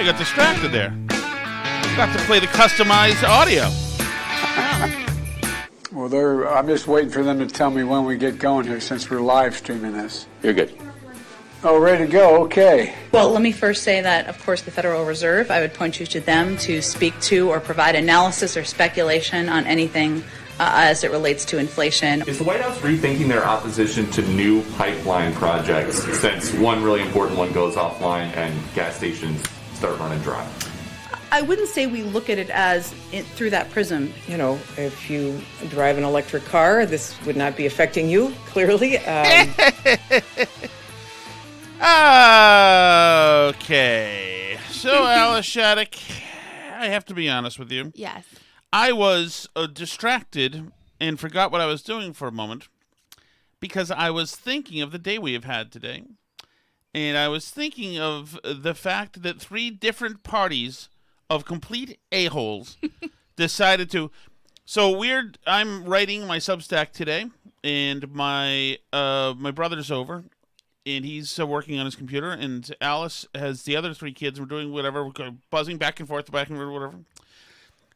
got distracted there. Got to play the customized audio. Well, I'm just waiting for them to tell me when we get going here since we're live streaming this. You're good. Oh, ready to go? Okay. Well, let me first say that, of course, the Federal Reserve, I would point you to them to speak to or provide analysis or speculation on anything as it relates to inflation. Is the White House rethinking their opposition to new pipeline projects since one really important one goes offline and gas stations start running dry? I wouldn't say we look at it as through that prism. You know, if you drive an electric car, this would not be affecting you, clearly. Okay. So, Alice Shattuck, I have to be honest with you. Yes. I was distracted and forgot what I was doing for a moment because I was thinking of the day we have had today. And I was thinking of the fact that 3 different parties of complete a-holes decided to... So weird, I'm writing my Substack today, and my brother's over, and he's working on his computer, and Alice has the other 3 kids. We're doing whatever, we're buzzing back and forth, whatever.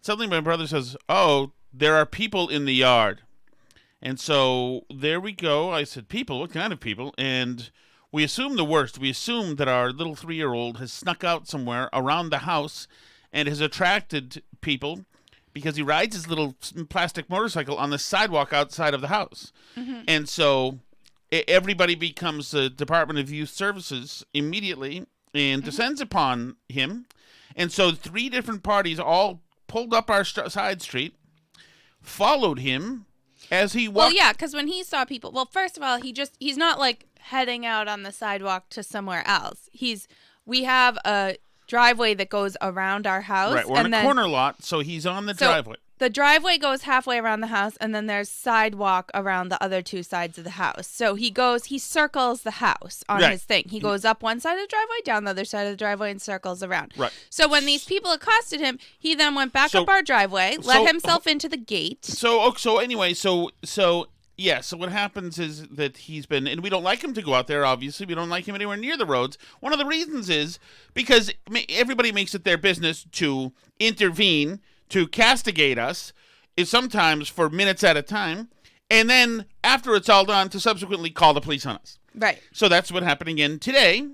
Suddenly my brother says, "Oh, there are people in the yard." And so there we go. I said, "People? What kind of people?" And we assume the worst. We assume that our little 3-year-old has snuck out somewhere around the house and has attracted people because he rides his little plastic motorcycle on the sidewalk outside of the house. Mm-hmm. And so everybody becomes the Department of Youth Services immediately and descends upon him. And so 3 different parties all pulled up our side street, followed him as he walked. Well, yeah, because when he saw people, well, first of all, he's not like heading out on the sidewalk to somewhere else. We have a driveway that goes around our house. Right, we're in a corner lot, so he's on the driveway. The driveway goes halfway around the house, and then there's sidewalk around the other 2 sides of the house. So he circles the house on his thing. He goes up one side of the driveway, down the other side of the driveway, and circles around. Right. So when these people accosted him, he then went back up our driveway, let himself into the gate. So what happens is that he's been, and we don't like him to go out there, obviously. We don't like him anywhere near the roads. One of the reasons is because everybody makes it their business to intervene, to castigate us, is sometimes for minutes at a time, and then after it's all done, to subsequently call the police on us. Right. So that's what happened again today.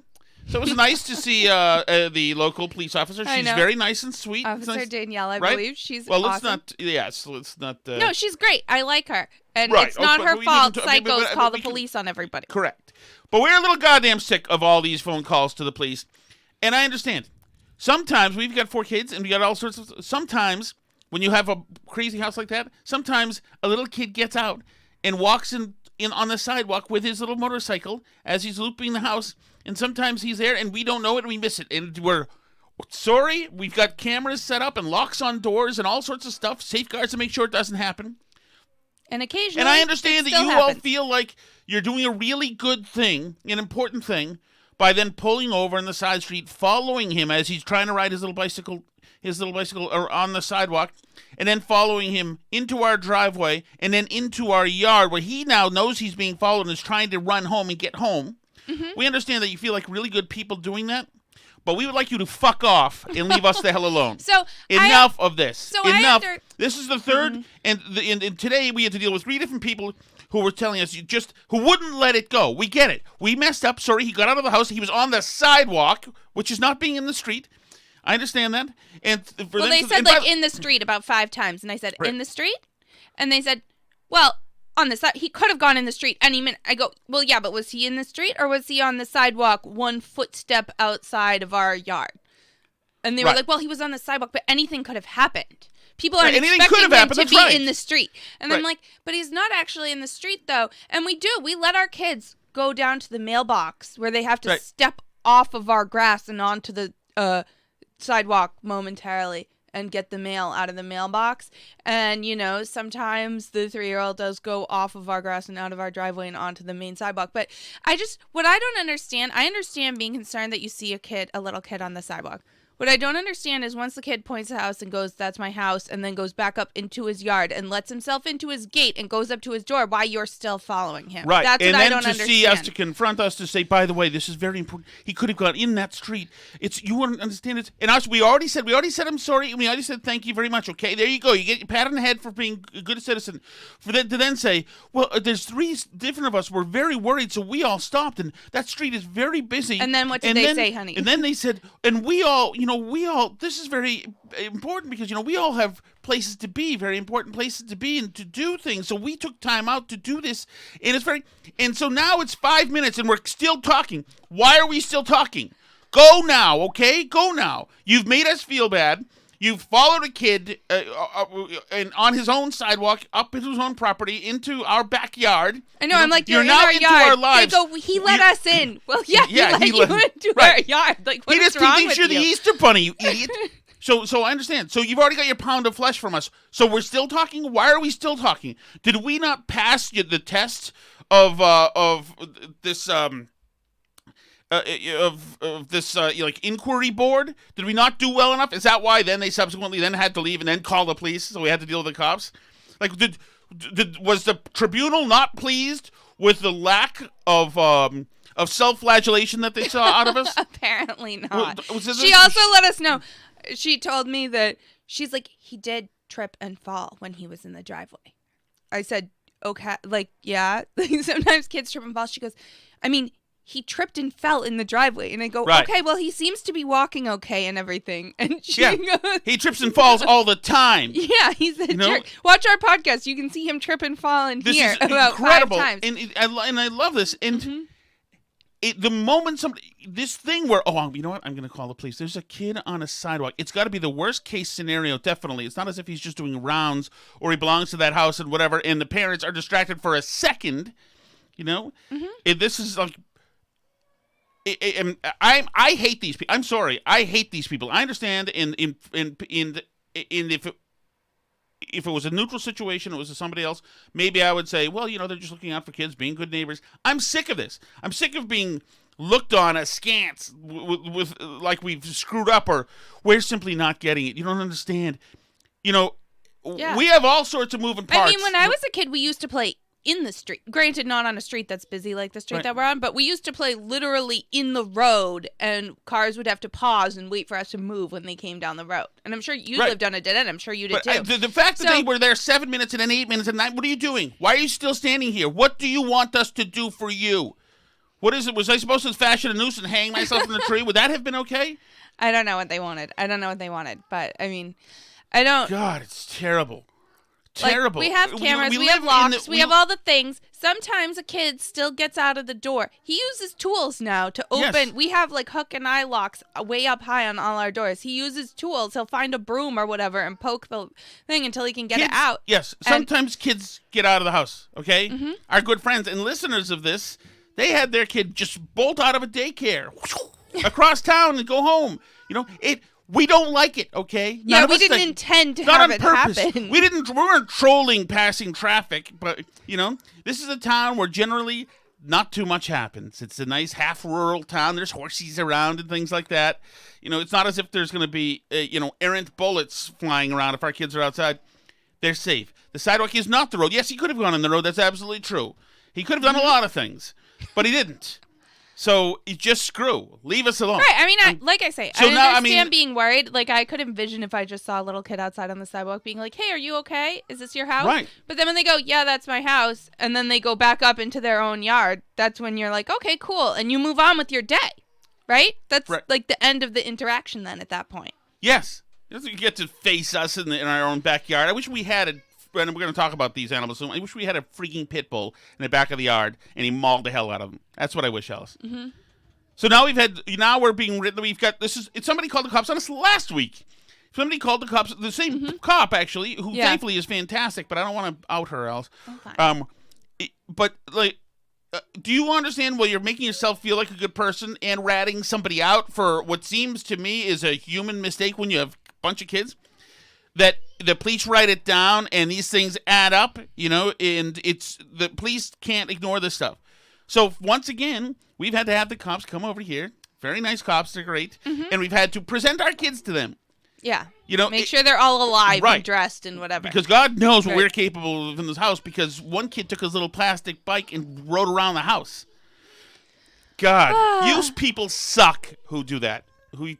So it was nice to see the local police officer. She's very nice and sweet. Officer Danielle, I right? believe. She's well, awesome. Let's not... No, she's great. I like her. And right. it's not her fault psychos call the police on everybody. Correct. But we're a little goddamn sick of all these phone calls to the police. And I understand. Sometimes we've got 4 kids and we got all sorts of... Sometimes when you have a crazy house like that, sometimes a little kid gets out and walks in on the sidewalk with his little motorcycle as he's looping the house. And sometimes he's there and we don't know it and we miss it. And we're sorry. We've got cameras set up and locks on doors and all sorts of stuff, safeguards to make sure it doesn't happen. And occasionally, and I understand that you happens. all feel like you're doing a really good thing, an important thing, by then pulling over on the side street, following him as he's trying to ride his little bicycle on the sidewalk, and then following him into our driveway and then into our yard where he now knows he's being followed and is trying to run home and get home. Mm-hmm. We understand that you feel like really good people doing that, but we would like you to fuck off and leave us the hell alone. So enough of this. So enough. This is the third, and today we had to deal with 3 different people who were telling us who wouldn't let it go. We get it. We messed up. Sorry, he got out of the house. He was on the sidewalk, which is not being in the street. I understand that. And they said in the street about 5 times, and I said in the street, and they said, well, on the side, he could have gone in the street any minute. I go, well, yeah, but was he in the street or was he on the sidewalk 1 footstep outside of our yard? And they were like, well, he was on the sidewalk, but anything could have happened. People aren't expecting him to be in the street. And I'm like, but he's not actually in the street, though. And we let our kids go down to the mailbox where they have to step off of our grass and onto the sidewalk momentarily and get the mail out of the mailbox. And, sometimes the 3-year-old does go off of our grass and out of our driveway and onto the main sidewalk. But what I don't understand, I understand being concerned that you see a little kid on the sidewalk. What I don't understand is once the kid points the house and goes, "That's my house," and then goes back up into his yard and lets himself into his gate and goes up to his door, why you're still following him. Right. That's and what then I don't to understand. see us, to confront us, to say, by the way, this is very important. He could have gone in that street. You wouldn't understand it. And us, we already said I'm sorry, and we already said thank you very much. Okay, there you go. You get your pat on the head for being a good citizen. For that to then say, well, there's 3 different of us. We're very worried, so we all stopped, and that street is very busy. And then what did they say, honey? And then they said, and we all, this is very important because, we all have places to be, very important places to be and to do things. So we took time out to do this. And so now it's 5 minutes and we're still talking. Why are we still talking? Go now, okay? Go now. You've made us feel bad. You've followed a kid and on his own sidewalk, up into his own property, into our backyard. I know, I'm like, you're in now our into yard. our lives. They go, he let us in. Well, yeah, he let you into our yard. Like, what is wrong He thinks with you're the Easter Bunny, you idiot. So I understand. So you've already got your pound of flesh from us. So we're still talking? Why are we still talking? Did we not pass the test of this inquiry board? Did we not do well enough? Is that why then they subsequently then had to leave and then call the police? So we had to deal with the cops. Like, was the tribunal not pleased with the lack of self-flagellation that they saw out of us? Apparently not. Was She also let us know. She told me that she's like, he did trip and fall when he was in the driveway. I said, okay, like, yeah. Sometimes kids trip and fall. She goes, I mean, he tripped and fell in the driveway. And I go, right. Okay, well, he seems to be walking okay and everything. And she goes, he trips and falls all the time. Yeah, he's a jerk. Watch our podcast. You can see him trip and fall in here about incredible. 5 times. And I love this. And the moment this thing where, you know what? I'm going to call the police. There's a kid on a sidewalk. It's got to be the worst case scenario, definitely. It's not as if he's just doing rounds or he belongs to that house and whatever, and the parents are distracted for a second, This is like, I hate these people. I'm sorry. I hate these people. I understand if it was a neutral situation, it was somebody else, maybe I would say, well, they're just looking out for kids, being good neighbors. I'm sick of this. I'm sick of being looked on askance with like we've screwed up or we're simply not getting it. You don't understand. We have all sorts of moving parts. I mean, when I was a kid, we used to play in the street. Granted, not on a street that's busy like the street that we're on, but we used to play literally in the road, and cars would have to pause and wait for us to move when they came down the road. And I'm sure you lived on a dead end. I'm sure you did too. The fact that they were there 7 minutes and then 8 minutes and 9, what are you doing? Why are you still standing here? What do you want us to do for you? What is it? Was I supposed to fashion a noose and hang myself in the tree? Would that have been okay? I don't know what they wanted. But I mean, I don't. God, it's terrible. Terrible. Like, we have cameras, we have locks, we have all the things. Sometimes a kid still gets out of the door. He uses tools now to open. Yes. We have like hook and eye locks way up high on all our doors. He uses tools. He'll find a broom or whatever and poke the thing until he can get it out. Yes. Sometimes kids get out of the house, okay? Mm-hmm. Our good friends and listeners of this, they had their kid just bolt out of a daycare across town and go home. We don't like it, okay? Yeah, we didn't intend to have it happen. We weren't trolling passing traffic, but, this is a town where generally not too much happens. It's a nice half-rural town. There's horses around and things like that. It's not as if there's going to be, errant bullets flying around if our kids are outside. They're safe. The sidewalk is not the road. Yes, he could have gone on the road. That's absolutely true. He could have done a lot of things, but he didn't. So you just screw. Leave us alone. Right. I mean, like I say, I understand being worried. Like, I could envision if I just saw a little kid outside on the sidewalk being like, hey, are you okay? Is this your house? Right. But then when they go, yeah, that's my house, and then they go back up into their own yard, that's when you're like, okay, cool. And you move on with your day. Right? That's like the end of the interaction then at that point. Yes. You get to face us in our own backyard. I wish we had and we're going to talk about these animals soon. I wish we had a freaking pit bull in the back of the yard, and he mauled the hell out of them. That's what I wish, Alice. Mm-hmm. So now we're being written. It's somebody called the cops on us last week. Somebody called the cops, the same cop actually, who thankfully is fantastic, but I don't want to out her, Alice. Okay. But like, do you understand? Well, you're making yourself feel like a good person and ratting somebody out for what seems to me is a human mistake when you have a bunch of kids. That the police write it down and these things add up, and the police can't ignore this stuff. So once again, we've had to have the cops come over here Very nice cops. They're great. And we've had to present our kids to them. Yeah. Make sure they're all alive right. and dressed and whatever. Because God knows what we're capable of in this house, because one kid took his little plastic bike and rode around the house. God, you people suck who do that. Who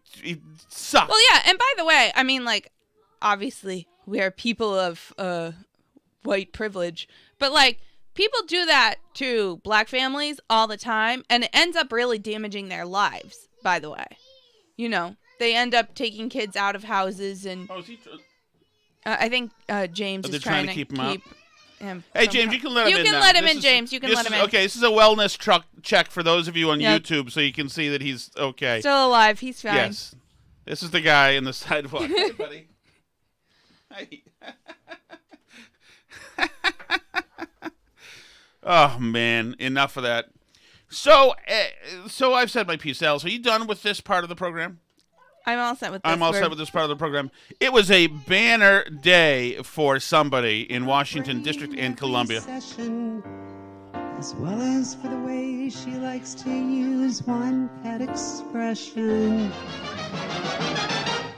suck. Well, yeah, and by the way, I mean, like, obviously, we are people of white privilege, but, like, people do that to black families all the time, and it ends up really damaging their lives, by the way. They end up taking kids out of houses, and I think James is trying to keep him out. Hey, James, you can let him in. You can let him in, James. You can let him in. Okay, this is a wellness check for those of you on YouTube, so you can see that he's okay. Still alive. He's fine. Yes. This is the guy in the sidewalk. Hey, buddy. Hey. Oh, man. Enough of that. So I've said my piece, Alice. Are you done with this part of the program? I'm all set with this. I'm all set with this part of the program. It was a banner day for somebody in Washington District and Columbia. As well as for the way she likes to use one pet expression.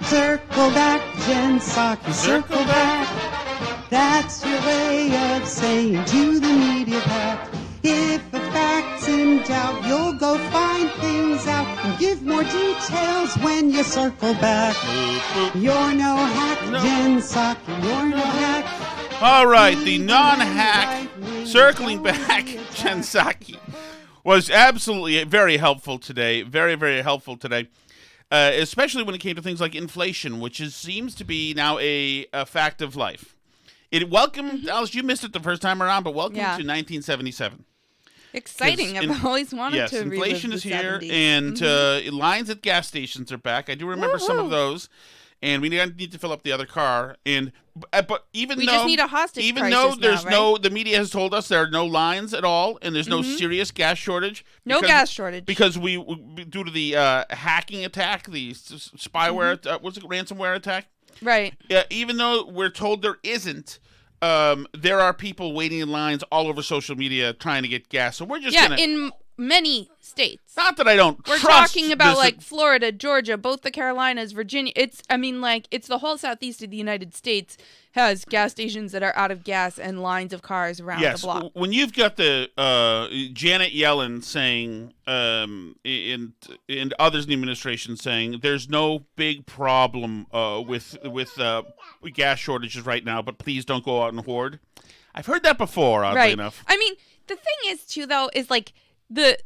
Circle back, Jen Psaki, circle back. That's your way of saying to the media pack. If a fact's in doubt, you'll go find things out and give more details when you circle back. You're no hack, Jen Psaki, you're no hack. All right, the non-hack circling back, Jen Psaki, was absolutely very helpful today. Very, very helpful today, especially when it came to things like inflation, which seems to be now a fact of life. Alice, you missed it the first time around, but welcome to 1977. Exciting. I've always wanted to relive inflation is the here, 70s. and lines at gas stations are back. I do remember some of those, and we need to fill up the other car. But we just need a hostage crisis there's now, right? the media has told us there are no lines at all, and there's no serious gas shortage. No gas shortage because we due to the hacking attack, the spyware, ransomware attack. Right. Even though we're told there isn't. There are people waiting in lines all over social media trying to get gas. So we're just in many states. Not that I don't We're trust talking about like Florida, Georgia, both the Carolinas, Virginia. It's the whole southeast of the United States has gas stations that are out of gas and lines of cars around the block. Yes, when you've got the Janet Yellen saying, and others in the administration saying, there's no big problem with gas shortages right now, but please don't go out and hoard. I've heard that before, oddly enough. I mean, the thing is too, though, is like the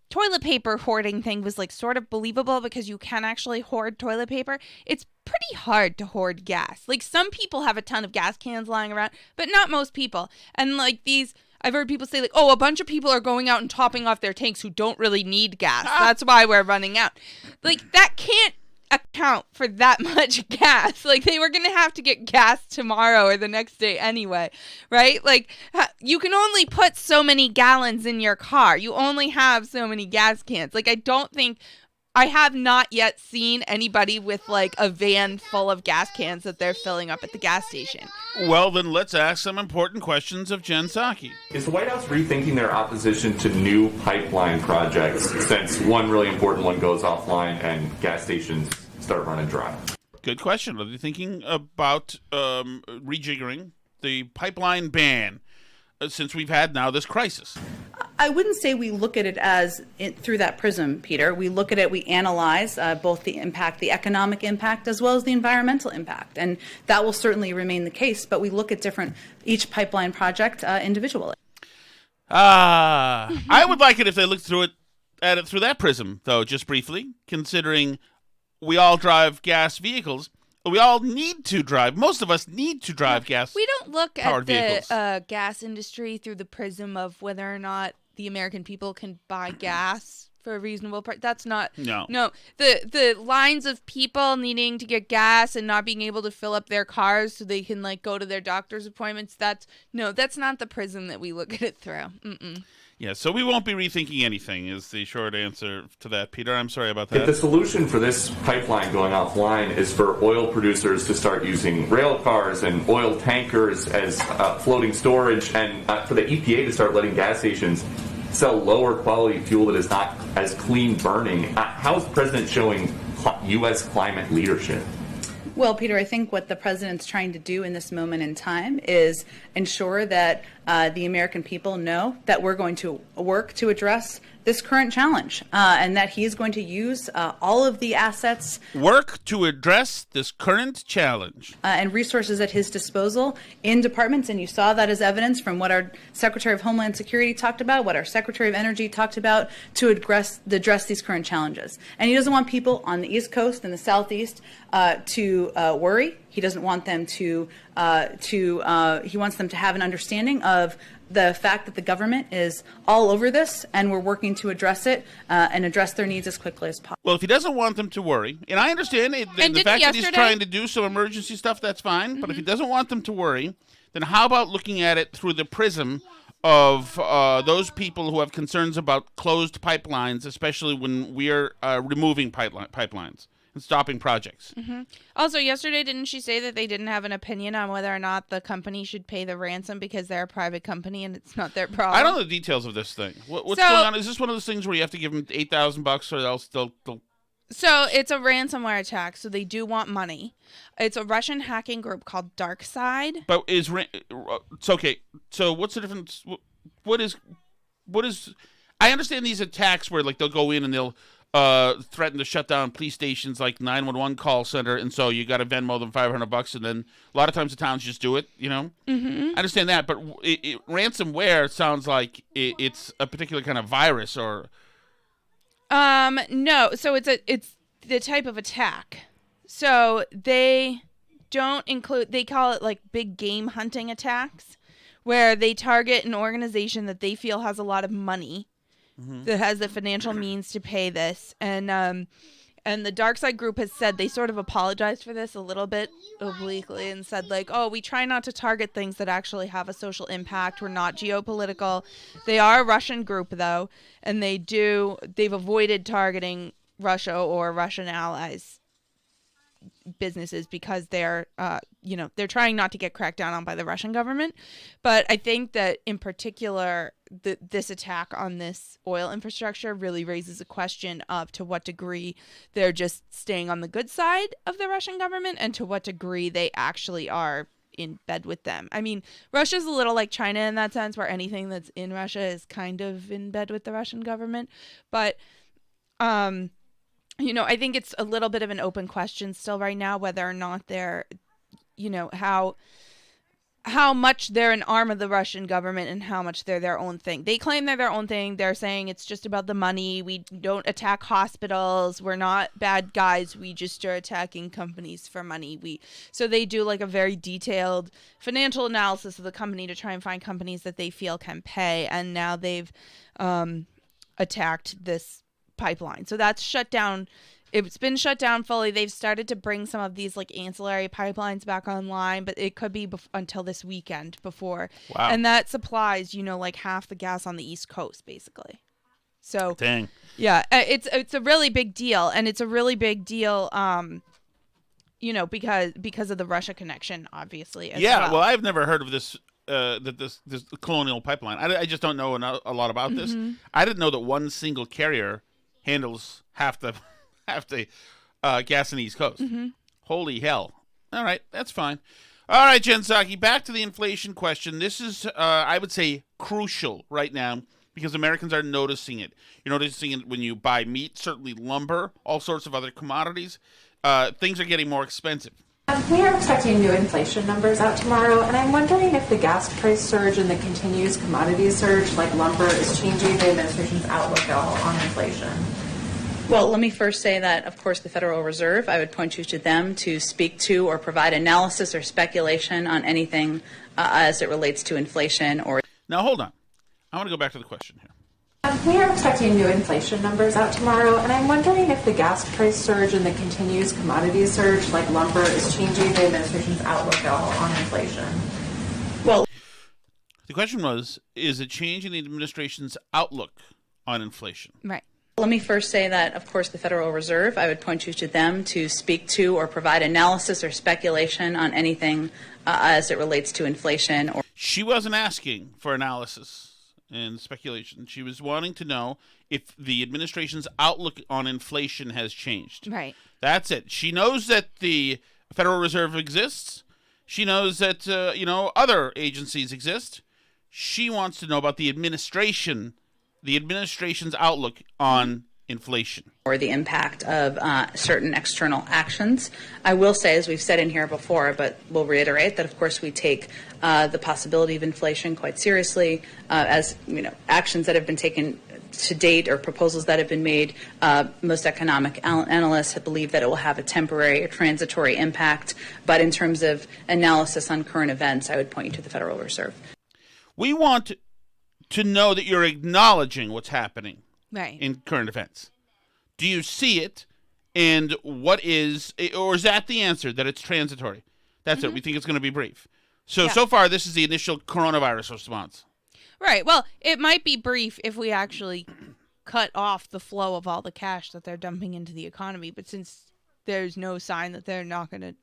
toilet paper hoarding thing was like sort of believable because you can actually hoard toilet paper. It's pretty hard to hoard gas. Like some people have a ton of gas cans lying around, but not most people. And like I've heard people say like, oh, a bunch of people are going out and topping off their tanks who don't really need gas. That's why we're running out. Like that can't account for that much gas. Like they were going to have to get gas tomorrow or the next day anyway, right? Like you can only put so many gallons in your car. You only have so many gas cans. Like I have not yet seen anybody with like a van full of gas cans that they're filling up at the gas station. Well, then let's ask some important questions of Jen Psaki. Is the White House rethinking their opposition to new pipeline projects since one really important one goes offline and gas stations start running dry? Good question. Are they thinking about rejiggering the pipeline ban since we've had now this crisis? I wouldn't say we look at it through that prism, Peter. We look at it, we analyze both the impact, the economic impact, as well as the environmental impact. And that will certainly remain the case, but we look at each pipeline project individually. I would like it if they looked at it through that prism, though, just briefly, considering we all drive gas vehicles. We all need to drive. Most of us need to drive gas. We don't look at vehicles. The gas industry through the prism of whether or not the American people can buy gas for a reasonable price. That's not. No. The lines of people needing to get gas and not being able to fill up their cars so they can like go to their doctor's appointments. That's not the prism that we look at it through. Mm-mm. Yeah, so we won't be rethinking anything is the short answer to that, Peter. I'm sorry about that. If the solution for this pipeline going offline is for oil producers to start using rail cars and oil tankers as floating storage and for the EPA to start letting gas stations sell lower quality fuel that is not as clean burning. How is the president showing U.S. climate leadership? Well, Peter, I think what the president's trying to do in this moment in time is ensure that the American people know that we're going to work to address this current challenge, and that he's going to use all of the assets. Work to address this current challenge. And resources at his disposal in departments, and you saw that as evidence from what our Secretary of Homeland Security talked about, what our Secretary of Energy talked about to address these current challenges. And he doesn't want people on the East Coast and the Southeast to worry. He doesn't want them he wants them to have an understanding of the fact that the government is all over this, and we're working to address it and address their needs as quickly as possible. Well, if he doesn't want them to worry, and I understand the fact that he's trying to do some emergency stuff, that's fine. Mm-hmm. But if he doesn't want them to worry, then how about looking at it through the prism of those people who have concerns about closed pipelines, especially when we are removing pipelines and stopping projects. Mm-hmm. Also, yesterday, didn't she say that they didn't have an opinion on whether or not the company should pay the ransom because they're a private company and it's not their problem? I don't know the details of this thing. What's going on? Is this one of those things where you have to give them $8,000 or else they'll... So it's a ransomware attack, so they do want money. It's a Russian hacking group called DarkSide. But it's okay. So what's the difference? What is? I understand these attacks where like they'll go in and they'll threaten to shut down police stations like 911 call center, and so you got to Venmo them $500, and then a lot of times the towns just do it. You know, I understand that, but ransomware sounds like it's a particular kind of virus or. No. So it's the type of attack. So they don't include. They call it like big game hunting attacks, where they target an organization that they feel has a lot of money. That has the financial means to pay this, and the DarkSide group has said they sort of apologized for this a little bit obliquely and said like, oh, we try not to target things that actually have a social impact. We're not geopolitical. They are a Russian group though, and they've avoided targeting Russia or Russian allies businesses because they're they're trying not to get cracked down on by the Russian government. But I think that in particular this attack on this oil infrastructure really raises a question of to what degree they're just staying on the good side of the Russian government and to what degree they actually are in bed with them. I mean, Russia's a little like China in that sense, where anything that's in Russia is kind of in bed with the Russian government. But I think it's a little bit of an open question still right now whether or not they're, how much they're an arm of the Russian government and how much they're their own thing. They claim they're their own thing. They're saying it's just about the money. We don't attack hospitals. We're not bad guys. We just are attacking companies for money. So they do like a very detailed financial analysis of the company to try and find companies that they feel can pay. And now they've attacked this pipeline. So that's shut down. It's been shut down fully. They've started to bring some of these like ancillary pipelines back online, but it could be until this weekend before. Wow. And that supplies, like half the gas on the East Coast, basically. So, dang. Yeah, it's a really big deal, and it's a really big deal, because of the Russia connection, obviously. Well, I've never heard of this. This colonial pipeline. I just don't know a lot about this. I didn't know that one single carrier handles half the gas in the East Coast. Holy hell. All right, that's fine. All right, Jen Psaki, back to the inflation question. This is, I would say, crucial right now because Americans are noticing it. You're noticing it when you buy meat, certainly lumber, all sorts of other commodities. Things are getting more expensive. We are expecting new inflation numbers out tomorrow, and I'm wondering if the gas price surge and the continuous commodity surge like lumber is changing the administration's outlook at all on inflation. Well, let me first say that, of course, the Federal Reserve, I would point you to them to speak to or provide analysis or speculation on anything as it relates to inflation or... Now, hold on. I want to go back to the question here. We are expecting new inflation numbers out tomorrow, and I'm wondering if the gas price surge and the continuous commodity surge like lumber is changing the administration's outlook at all on inflation. Well, the question was, is it changing the administration's outlook on inflation? Right. Let me first say that, of course, the Federal Reserve, I would point you to them to speak to or provide analysis or speculation on anything as it relates to inflation or... She wasn't asking for analysis and speculation. She was wanting to know if the administration's outlook on inflation has changed. Right. That's it. She knows that the Federal Reserve exists. She knows that, other agencies exist. She wants to know about the administration's outlook on inflation. Or the impact of certain external actions. I will say, as we've said in here before, but we'll reiterate that, of course, we take the possibility of inflation quite seriously. As actions that have been taken to date or proposals that have been made, most economic analysts believe that it will have a temporary or transitory impact. But in terms of analysis on current events, I would point you to the Federal Reserve. We want to know that you're acknowledging what's happening in current events. Do you see it? And what is, or is that the answer, that it's transitory? That's it. We think it's going to be brief. So far, this is the initial coronavirus response. Right. Well, it might be brief if we actually cut off the flow of all the cash that they're dumping into the economy. But since there's no sign that they're not going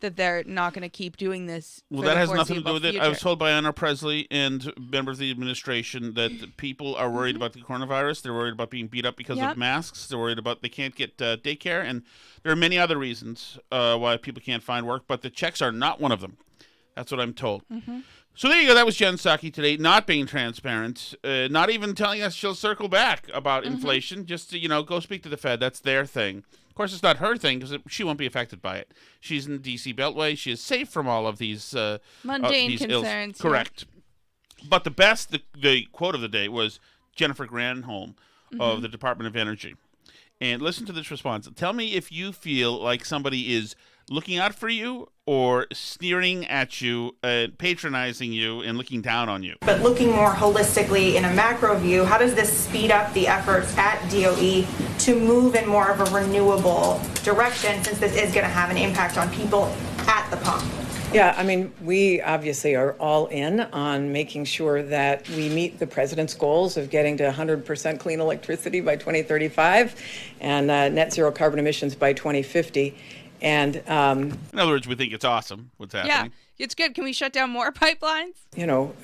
to keep doing this. Well, that has nothing to do with it. I was told by Anna Presley and members of the administration that people are worried about the coronavirus. They're worried about being beat up because of masks. They're worried about they can't get daycare. And there are many other reasons why people can't find work, but the checks are not one of them. That's what I'm told. So there you go. That was Jen Psaki today, not being transparent, not even telling us she'll circle back about inflation. Just to, go speak to the Fed. That's their thing. Of course, it's not her thing because she won't be affected by it. She's in the D.C. Beltway. She is safe from all of these mundane these concerns. Ills. Correct. But the best, the quote of the day was Jennifer Granholm of the Department of Energy. And listen to this response. Tell me if you feel like somebody is looking out for you or sneering at you, patronizing you, and looking down on you. But looking more holistically in a macro view, how does this speed up the efforts at DOE to move in more of a renewable direction, since this is going to have an impact on people at the pump? Yeah, I mean, we obviously are all in on making sure that we meet the president's goals of getting to 100% clean electricity by 2035 and net zero carbon emissions by 2050. And in other words, we think it's awesome what's happening. Yeah, it's good. Can we shut down more pipelines?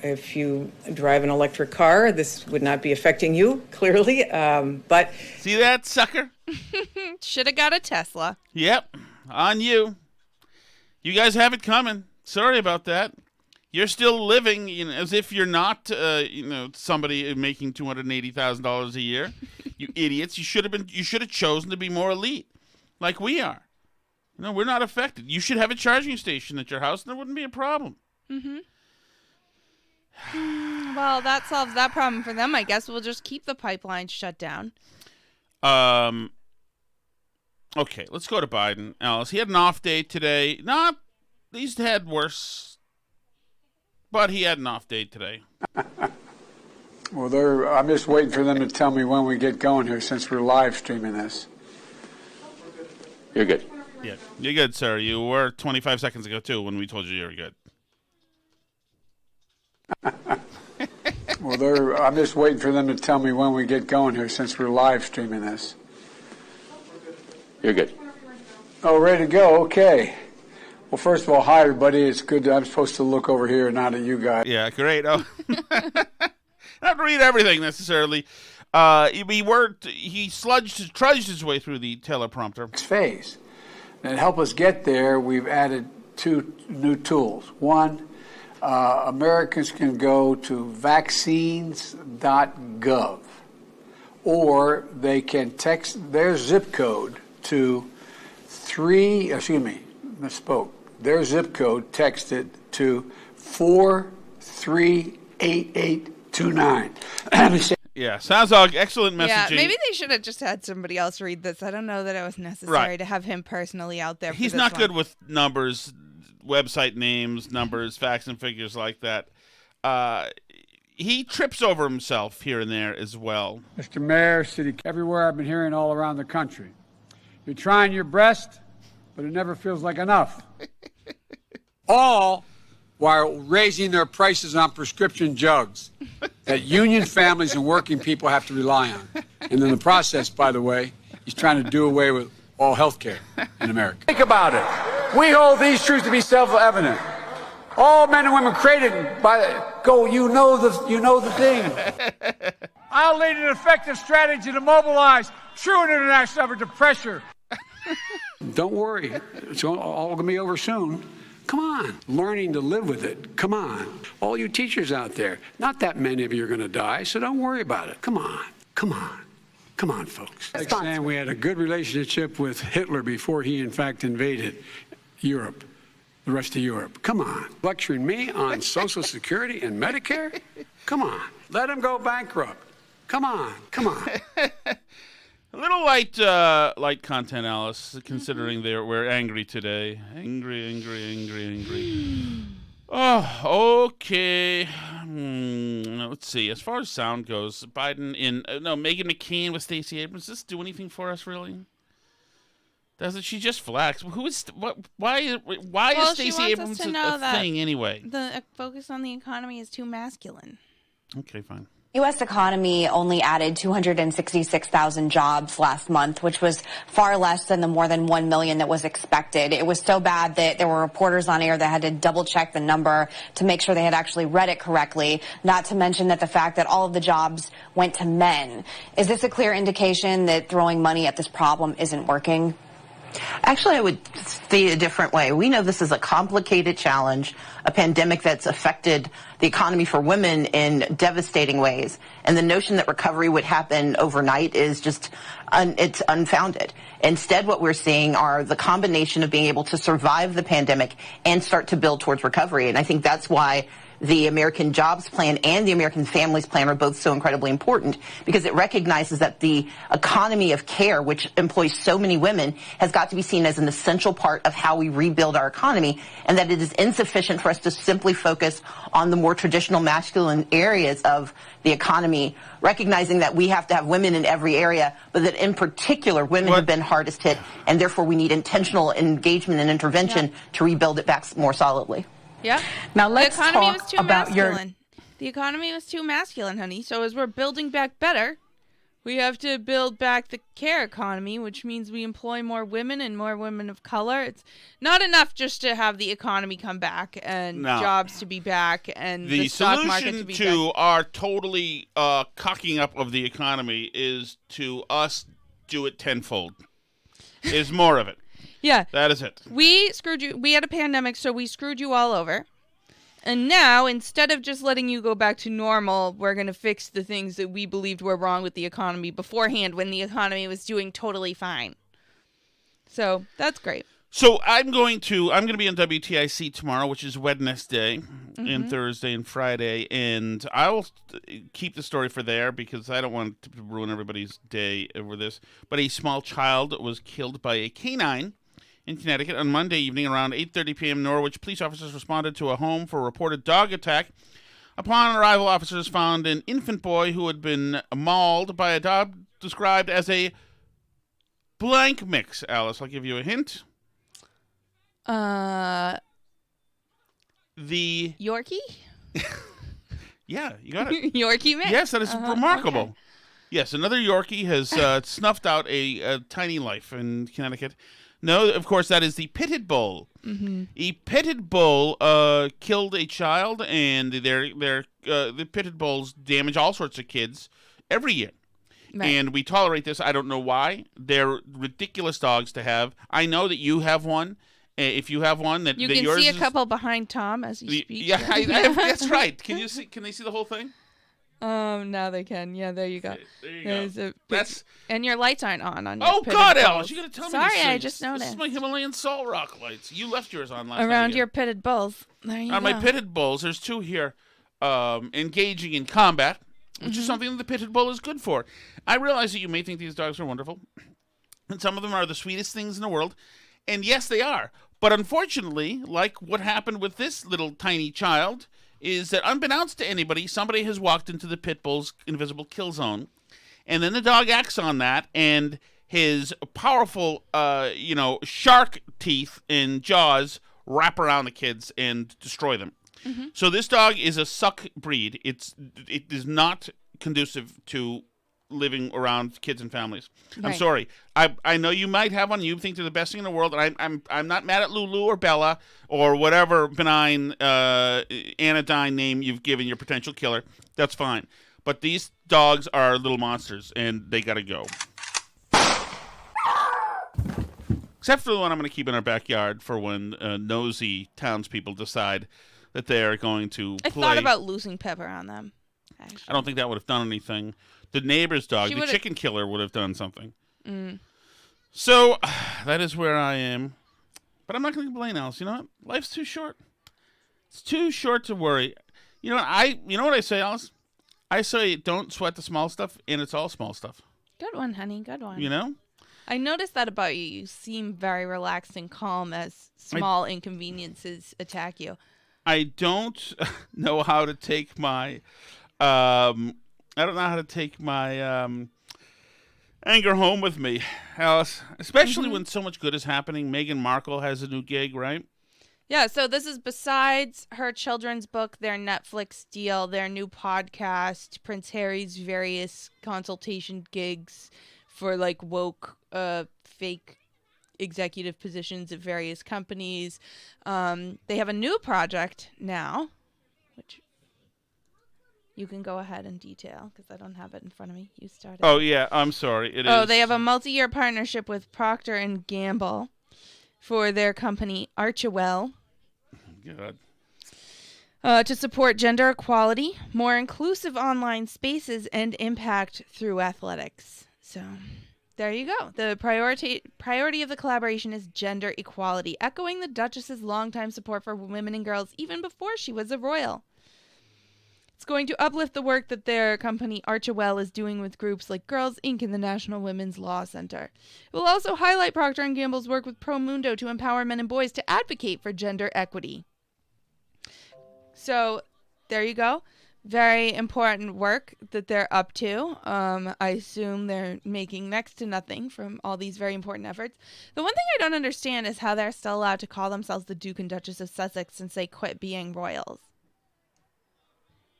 If you drive an electric car, this would not be affecting you, clearly. But see that, sucker? Should have got a Tesla. Yep, on you. You guys have it coming. Sorry about that. You're still living as if you're not, somebody making $280,000 a year. You idiots. You should have chosen to be more elite, like we are. No, we're not affected. You should have a charging station at your house, and there wouldn't be a problem. Well, that solves that problem for them. I guess we'll just keep the pipelines shut down. Okay, let's go to Biden. Alice, he had an off day today. He's had worse, but he had an off day today. Well, I'm just waiting for them to tell me when we get going here, since we're live streaming this. You're good. Yeah, you're good, sir. You were 25 seconds ago, too, when we told you were good. Well, I'm just waiting for them to tell me when we get going here, since we're live streaming this. You're good. Oh, ready to go? Okay. Well, first of all, hi, everybody. It's good. I'm supposed to look over here, not at you guys. Yeah, great. Oh. I don't have to read everything, necessarily. He trudged his way through the teleprompter. Phase. And to help us get there, we've added two new tools. One, Americans can go to vaccines.gov, or they can text their zip code to their zip code texted to 438829. Yeah, sounds like excellent messaging. Yeah, maybe they should have just had somebody else read this. I don't know that it was necessary to have him personally out there. He's not good with numbers, website names, numbers, facts and figures like that. He trips over himself here and there as well. Mr. Mayor, city, everywhere I've been hearing all around the country. You're trying your best, but it never feels like enough. All while raising their prices on prescription drugs that union families and working people have to rely on. And in the process, by the way, he's trying to do away with all health care in America. Think about it. We hold these truths to be self-evident. All men and women created by go. You know the thing. I'll lead an effective strategy to mobilize true international effort to pressure. Don't worry, it's all going to be over soon. Come on, learning to live with it. Come on, all you teachers out there. Not that many of you are going to die, so don't worry about it. Come on, folks. Like saying we had a good relationship with Hitler before he, in fact, invaded Europe. The rest of Europe. Come on. Lecturing me on Social Security and Medicare? Come on. Let them go bankrupt. Come on. A little light content, Alice, considering we're angry today. Angry. Oh, okay. Let's see. As far as sound goes, Megan McCain with Stacey Abrams. Does this do anything for us, really? Doesn't she just flex? Who is what? Why is Stacey Abrams a thing anyway? The focus on the economy is too masculine. Okay, fine. U.S. economy only added 266,000 jobs last month, which was far less than the more than 1 million that was expected. It was so bad that there were reporters on air that had to double check the number to make sure they had actually read it correctly, not to mention that the fact that all of the jobs went to men. Is this a clear indication that throwing money at this problem isn't working? Actually, I would see it a different way. We know this is a complicated challenge, a pandemic that's affected the economy for women in devastating ways. And the notion that recovery would happen overnight is just, it's unfounded. Instead, what we're seeing are the combination of being able to survive the pandemic and start to build towards recovery. And I think that's why the American Jobs Plan and the American Families Plan are both so incredibly important, because it recognizes that the economy of care, which employs so many women, has got to be seen as an essential part of how we rebuild our economy, and that it is insufficient for us to simply focus on the more traditional masculine areas of the economy, recognizing that we have to have women in every area, but that in particular women have been hardest hit, and therefore we need intentional engagement and intervention to rebuild it back more solidly. Yeah. Now let's the economy talk was too about masculine. The economy was too masculine, honey. So as we're building back better, we have to build back the care economy, which means we employ more women and more women of color. It's not enough just to have the economy come back and jobs to be back and the stock market to be back. The solution to our totally cocking up of the economy is to us do it tenfold. Is more of it. Yeah. That is it. We screwed you. We had a pandemic, so we screwed you all over. And now, instead of just letting you go back to normal, we're going to fix the things that we believed were wrong with the economy beforehand when the economy was doing totally fine. So, that's great. So, I'm going to be on WTIC tomorrow, which is Wednesday, and Thursday and Friday, and I will keep the story for there because I don't want to ruin everybody's day over this. But a small child was killed by a canine in Connecticut on Monday evening around 8:30 p.m. Norwich. Police officers responded to a home for a reported dog attack. Upon arrival, officers found an infant boy who had been mauled by a dog described as a blank mix. Alice, I'll give you a hint. The Yorkie? Yeah, you got it. Yorkie mix? Yes, that is remarkable. Okay. Yes, another Yorkie has snuffed out a tiny life in Connecticut. No, of course, that is the pitted bull. Mm-hmm. A pitted bull killed a child, and the pitted bulls damage all sorts of kids every year. Right. And we tolerate this. I don't know why. They're ridiculous dogs to have. I know that you have one. If you have one, that you that can yours see a is, couple behind Tom as he speaks. Yeah, that's right. Can you see? Can they see the whole thing? Now they can. Yeah, there you go. There you go. And your lights aren't on your Oh pitted God, bulls. Alice, you gotta tell me. Sorry, I this just noticed. This is my Himalayan salt rock lights. You left yours on last night. Around your pitted bulls. There you go. On my pitted bulls, there's two here, engaging in combat, which is something that the pitted bull is good for. I realize that you may think these dogs are wonderful, and some of them are the sweetest things in the world, and yes, they are. But unfortunately, like what happened with this little tiny child, is that unbeknownst to anybody, somebody has walked into the pit bull's invisible kill zone, and then the dog acts on that, and his powerful, shark teeth and jaws wrap around the kids and destroy them. Mm-hmm. So this dog is a suck breed. It is not conducive to living around kids and families. I'm Right. sorry. I know you might have one. You think they're the best thing in the world, and I'm not mad at Lulu or Bella or whatever benign anodyne name you've given your potential killer. That's fine. But these dogs are little monsters, and they got to go. Except for the one I'm going to keep in our backyard for when nosy townspeople decide that they are going to I play. thought about losing Pepper on them. Actually. I don't think that would have done anything. The neighbor's dog, She the would've- chicken killer, would have done something. So that is where I am. But I'm not going to complain, Alice. You know what? Life's too short. It's too short to worry. You know what I say, Alice? I say don't sweat the small stuff, and it's all small stuff. Good one, honey. Good one. You know? I noticed that about you. You seem very relaxed and calm as small inconveniences attack you. I don't know how to take my anger home with me, Alice. Especially when so much good is happening. Meghan Markle has a new gig, right? Yeah, so this is besides her children's book, their Netflix deal, their new podcast, Prince Harry's various consultation gigs for like woke fake executive positions at various companies. They have a new project now, which you can go ahead and detail because I don't have it in front of me. You started. Oh, yeah. I'm sorry. It is. Oh, they have a multi-year partnership with Procter & Gamble for their company Archewell. God. To support gender equality, more inclusive online spaces, and impact through athletics. So there you go. The priority of the collaboration is gender equality, echoing the Duchess's longtime support for women and girls even before she was a royal. It's going to uplift the work that their company Archewell is doing with groups like Girls Inc. and the National Women's Law Center. It will also highlight Procter & Gamble's work with Promundo to empower men and boys to advocate for gender equity. So there you go. Very important work that they're up to. I assume they're making next to nothing from all these very important efforts. The one thing I don't understand is how they're still allowed to call themselves the Duke and Duchess of Sussex since they quit being royals.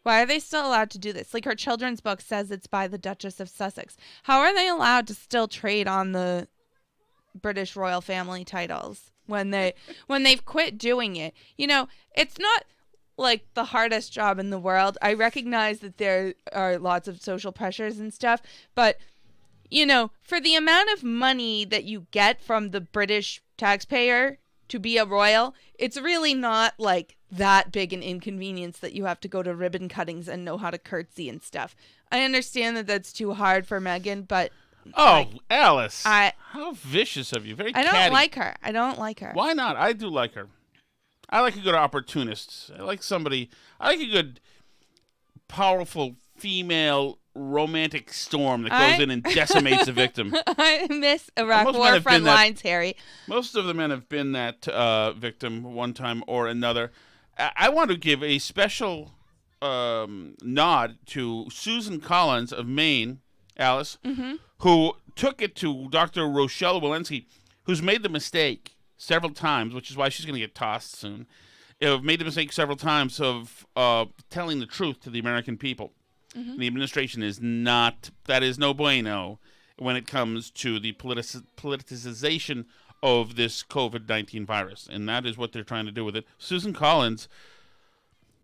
Why are they still allowed to do this? Like her children's book says it's by the Duchess of Sussex. How are they allowed to still trade on the British royal family titles when they've quit doing it? You know, it's not like the hardest job in the world. I recognize that there are lots of social pressures and stuff, but you know, for the amount of money that you get from the British taxpayer to be a royal, it's really not like that big an inconvenience that you have to go to ribbon cuttings and know how to curtsy and stuff. I understand that that's too hard for Meghan, but Alice, how vicious of you. Very I don't catty. like her. I don't like her. Why not? I do like her. I like a good opportunist. I like a good, powerful female romantic storm that goes in and decimates a victim. I miss Iraq War front lines, Harry. Most of the men have been that victim one time or another. I want to give a special nod to Susan Collins of Maine, Alice, who took it to Dr. Rochelle Walensky, who's made the mistake several times, which is why she's going to get tossed soon. Made the mistake several times of telling the truth to the American people. The administration is no bueno when it comes to the politicization of this COVID-19 virus. And that is what they're trying to do with it. Susan Collins,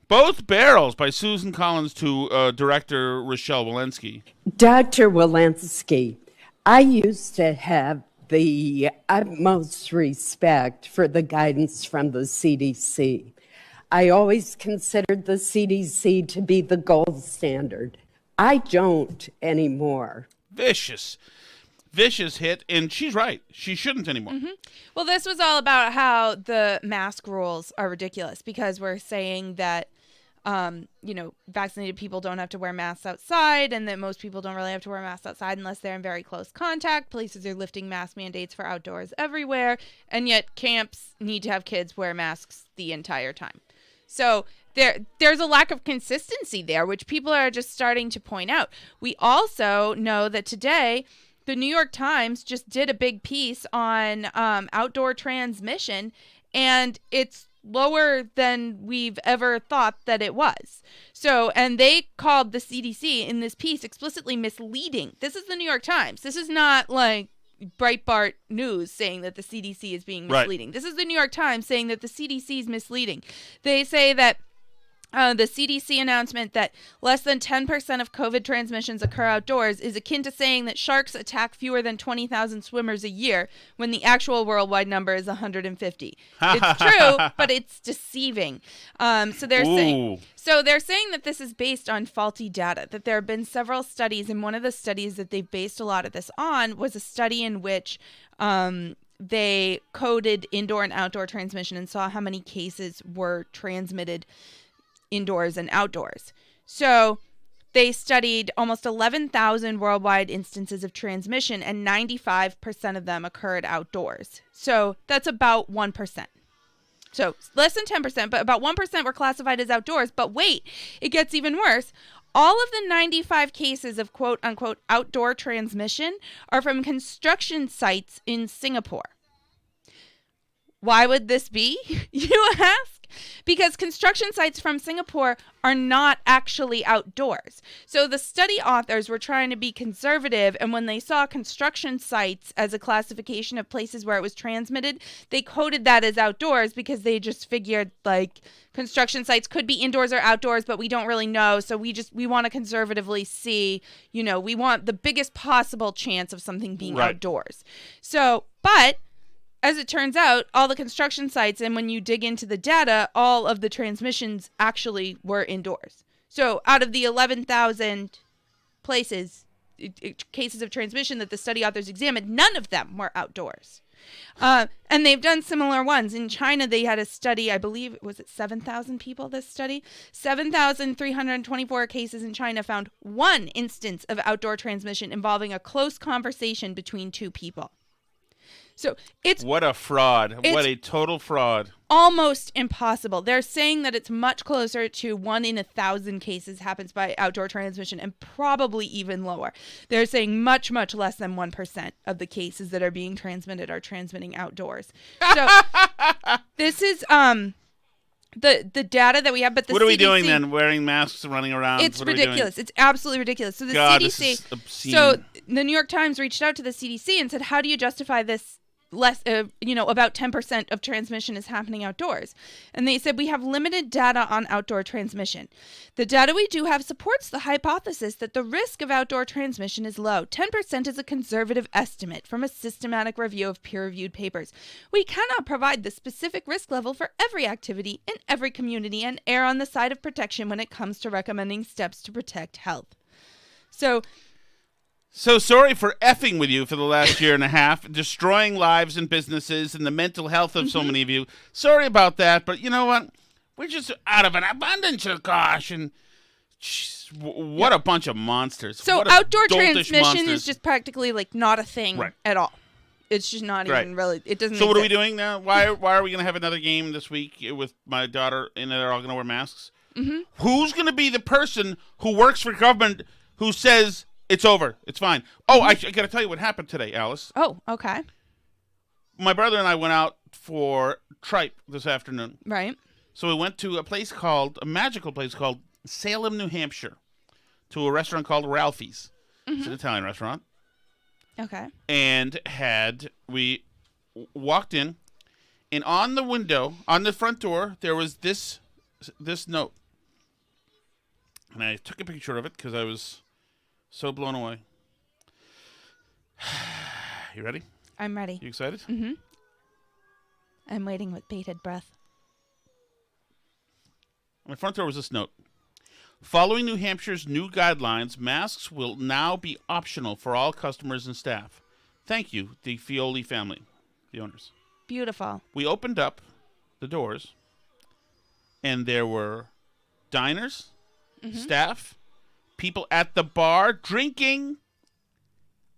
both barrels by Susan Collins to director Rochelle Walensky. Dr. Walensky, I used to have the utmost respect for the guidance from the CDC. I always considered the CDC to be the gold standard. I don't anymore. Vicious hit, and she's right. She shouldn't anymore. Well, this was all about how the mask rules are ridiculous because we're saying that vaccinated people don't have to wear masks outside and that most people don't really have to wear masks outside unless they're in very close contact. Places are lifting mask mandates for outdoors everywhere, and yet camps need to have kids wear masks the entire time. So there's a lack of consistency there, which people are just starting to point out. We also know that today the New York Times just did a big piece on outdoor transmission, and it's lower than we've ever thought that it was. So, and they called the CDC in this piece explicitly misleading. This is the New York Times. This is not like Breitbart News saying that the CDC is being misleading. Right. This is the New York Times saying that the CDC is misleading. They say that the CDC announcement that less than 10% of COVID transmissions occur outdoors is akin to saying that sharks attack fewer than 20,000 swimmers a year when the actual worldwide number is 150. It's true, but it's deceiving. So they're saying that this is based on faulty data, that there have been several studies, and one of the studies that they've based a lot of this on was a study in which they coded indoor and outdoor transmission and saw how many cases were transmitted indoors and outdoors. So they studied almost 11,000 worldwide instances of transmission, and 95% of them occurred outdoors. So that's about 1%. So less than 10%, but about 1% were classified as outdoors. But wait, it gets even worse. All of the 95 cases of quote-unquote outdoor transmission are from construction sites in Singapore. Why would this be, you ask? Because construction sites from Singapore are not actually outdoors. So the study authors were trying to be conservative, and when they saw construction sites as a classification of places where it was transmitted, they coded that as outdoors because they just figured, like, construction sites could be indoors or outdoors, but we don't really know. So we want to conservatively see, we want the biggest possible chance of something being outdoors. So, but as it turns out, all the construction sites, and when you dig into the data, all of the transmissions actually were indoors. So out of the 11,000 places, cases of transmission that the study authors examined, none of them were outdoors. And they've done similar ones. In China, they had a study, I believe, was it 7,000 people, this study? 7,324 cases in China found one instance of outdoor transmission involving a close conversation between two people. So it's what a fraud. What a total fraud. Almost impossible. They're saying that it's much closer to 1 in 1,000 cases happens by outdoor transmission, and probably even lower. They're saying much, much less than 1% of the cases that are being transmitted are transmitting outdoors. So this is the data that we have, but the what are we CDC, doing then? Wearing masks and running around? It's ridiculous. It's absolutely ridiculous. So the God, CDC, this is obscene. So the New York Times reached out to the CDC and said, "How do you justify this? Less, about 10% of transmission is happening outdoors." And they said, "We have limited data on outdoor transmission. The data we do have supports the hypothesis that the risk of outdoor transmission is low. 10% is a conservative estimate from a systematic review of peer-reviewed papers. We cannot provide the specific risk level for every activity in every community and err on the side of protection when it comes to recommending steps to protect health." So sorry for effing with you for the last year and a half, destroying lives and businesses and the mental health of so many of you. Sorry about that, but you know what? We're just out of an abundance of caution. What a bunch of monsters. So outdoor transmission is just practically like not a thing at all. It's just not even really, it doesn't So what are we doing now? Why are we going to have another game this week with my daughter and they're all going to wear masks? Mm-hmm. Who's going to be the person who works for government who says, it's over, it's fine? Oh, I got to tell you what happened today, Alice. Oh, okay. My brother and I went out for Tripe this afternoon. Right. So we went to a magical place called Salem, New Hampshire, to a restaurant called Ralphie's. Mm-hmm. It's an Italian restaurant. Okay. And we walked in, and on the window, on the front door, there was this note. And I took a picture of it because I was so blown away. You ready? I'm ready. You excited? Mm-hmm. I'm waiting with bated breath. On the front door was this note. Following New Hampshire's new guidelines, masks will now be optional for all customers and staff. Thank you, the Fioli family, the owners. Beautiful. We opened up the doors, and there were diners, staff, people at the bar drinking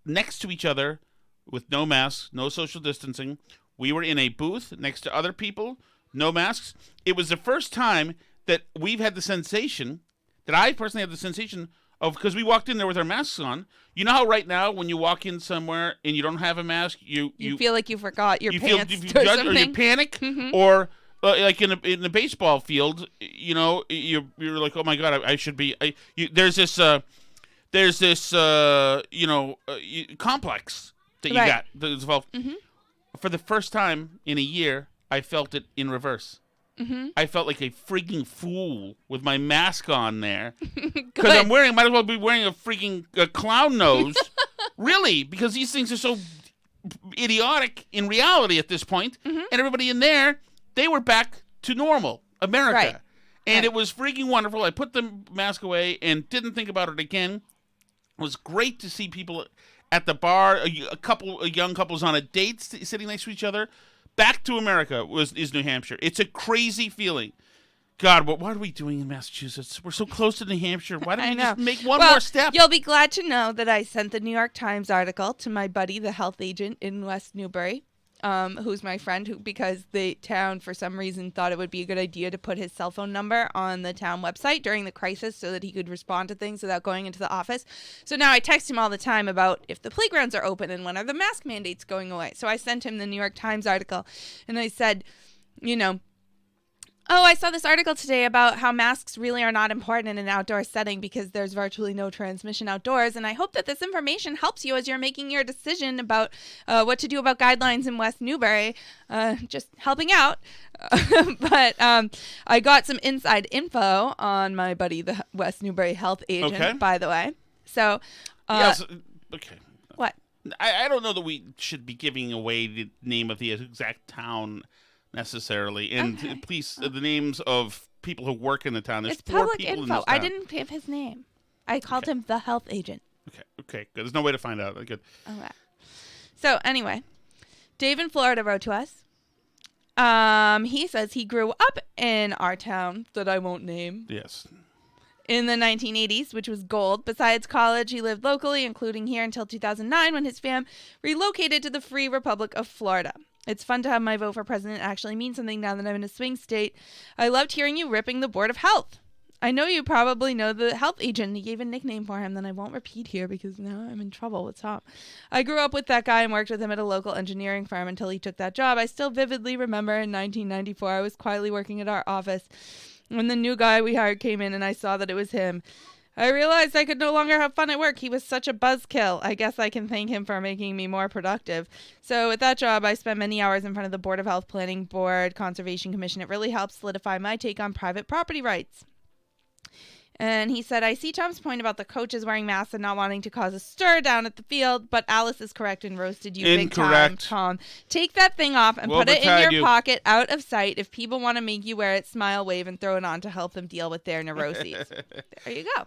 next to each other with no masks, no social distancing. We were in a booth next to other people, no masks. It was the first time that we've had the sensation, that I personally had the sensation of, because we walked in there with our masks on. You know how right now when you walk in somewhere and you don't have a mask, you feel like you forgot your pants or you panic, or like in the baseball field, you're like, oh my god, I should be. There's this complex that you got that's involved. Mm-hmm. For the first time in a year, I felt it in reverse. Mm-hmm. I felt like a freaking fool with my mask on there because might as well be wearing a freaking clown nose. Really, because these things are so idiotic in reality at this point, and everybody in there, they were back to normal America, and it was freaking wonderful. I put the mask away and didn't think about it again. It was great to see people at the bar, a couple of young couples on a date sitting next to each other. Back to America is New Hampshire. It's a crazy feeling. God, what are we doing in Massachusetts? We're so close to New Hampshire. Why don't we just make one more step? You'll be glad to know that I sent the New York Times article to my buddy, the health agent in West Newbury, who's my friend, because the town, for some reason, thought it would be a good idea to put his cell phone number on the town website during the crisis so that he could respond to things without going into the office. So now I text him all the time about if the playgrounds are open and when are the mask mandates going away. So I sent him the New York Times article, and I said, oh, I saw this article today about how masks really are not important in an outdoor setting because there's virtually no transmission outdoors. And I hope that this information helps you as you're making your decision about what to do about guidelines in West Newbury. Just helping out. But I got some inside info on my buddy, the West Newbury health agent, by the way. So, yes. Okay. What? I don't know that we should be giving away the name of the exact town necessarily, and please, the names of people who work in the town. There's it's 4 public people info. in this town. I didn't give his name. I called him the health agent. Okay, good. There's no way to find out. Good. Okay. So anyway, Dave in Florida wrote to us. He says he grew up in our town that I won't name. Yes. In the 1980s, which was gold. Besides college, he lived locally, including here until 2009 when his fam relocated to the Free Republic of Florida. It's fun to have my vote for president actually mean something now that I'm in a swing state. I loved hearing you ripping the Board of Health. I know you probably know the health agent. He gave a nickname for him that I won't repeat here because now I'm in trouble with Tom. I grew up with that guy and worked with him at a local engineering firm until he took that job. I still vividly remember in 1994, I was quietly working at our office when the new guy we hired came in and I saw that it was him. I realized I could no longer have fun at work. He was such a buzzkill. I guess I can thank him for making me more productive. So at that job, I spent many hours in front of the Board of Health, Planning Board, Conservation Commission. It really helped solidify my take on private property rights. And he said, I see Tom's point about the coaches wearing masks and not wanting to cause a stir down at the field, but Alice is correct and roasted you big time, Tom. Take that thing off and put it in your pocket out of sight. If people want to make you wear it, smile, wave, and throw it on to help them deal with their neuroses. There you go.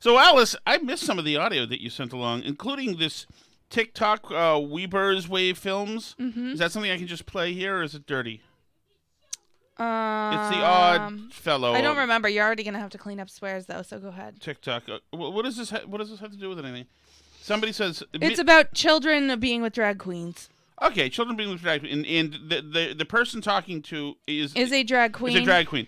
So, Alice, I missed some of the audio that you sent along, including this TikTok Weber's Wave Films. Mm-hmm. Is that something I can just play here, or is it dirty? It's the odd fellow. I don't remember. You're already gonna have to clean up swears, though. So go ahead. TikTok. What does this? What does this have to do with anything? Somebody says it's about children being with drag queens. Okay, children being with drag queens, and the person talking to is a drag queen. Is a drag queen.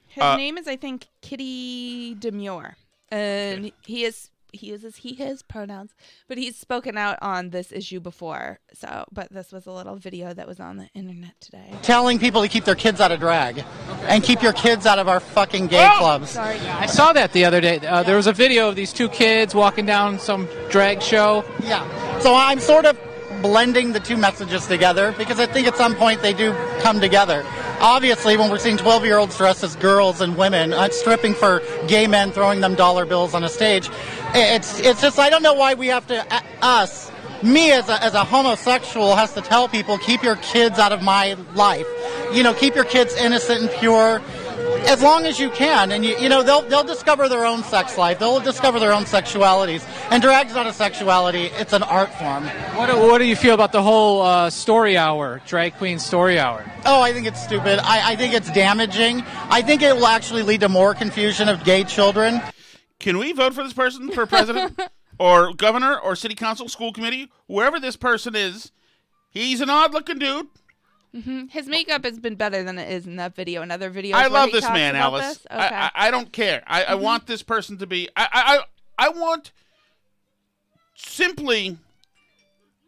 His name is, I think, Kitty Demure, and he uses he/his pronouns, but he's spoken out on this issue before. So, but this was a little video that was on the internet today. Telling people to keep their kids out of drag and keep your kids out of our fucking gay clubs. Sorry. I saw that the other day. There was a video of these 2 kids walking down some drag show. Yeah. So I'm sort of blending the 2 messages together because I think at some point they do come together. Obviously, when we're seeing 12-year-olds dressed as girls and women, stripping for gay men, throwing them dollar bills on a stage, it's just, I don't know why we have to, me as a homosexual has to tell people, keep your kids out of my life. Keep your kids innocent and pure as long as you can. And, they'll discover their own sex life. They'll discover their own sexualities. And drag's not a sexuality. It's an art form. What do you feel about the whole story hour, drag queen story hour? Oh, I think it's stupid. I think it's damaging. I think it will actually lead to more confusion of gay children. Can we vote for this person for president or governor or city council, school committee, whoever this person is? He's an odd-looking dude. Mm-hmm. His makeup has been better than it is in that video and other videos. I love this man, Alice. Okay. I don't care. I want this person to be. I want simply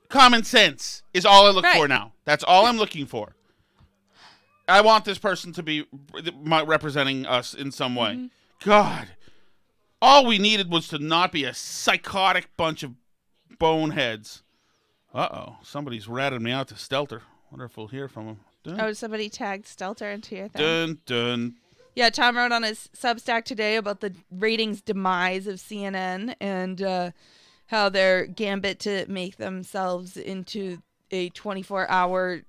common sense is all I look for now. That's all I'm looking for. I want this person to be representing us in some way. Mm-hmm. God, all we needed was to not be a psychotic bunch of boneheads. Uh-oh, somebody's ratted me out to Stelter. Wonder if we'll hear from him. Dun. Oh, somebody tagged Stelter into your thing. Dun, dun. Yeah, Tom wrote on his Substack today about the ratings demise of CNN and how their gambit to make themselves into a 24-hour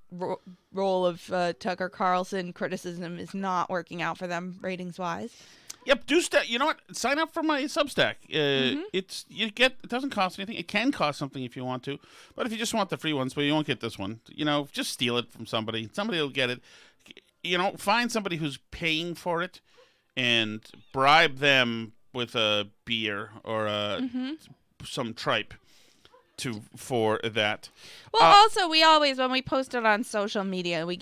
role of Tucker Carlson criticism is not working out for them ratings-wise. Yep, you know what? Sign up for my Substack. It doesn't cost anything. It can cost something if you want to, but if you just want the free ones, but you won't get this one. Just steal it from somebody. Somebody will get it. Find somebody who's paying for it, and bribe them with a beer or some tripe for that. Well, also we always, when we post it on social media, we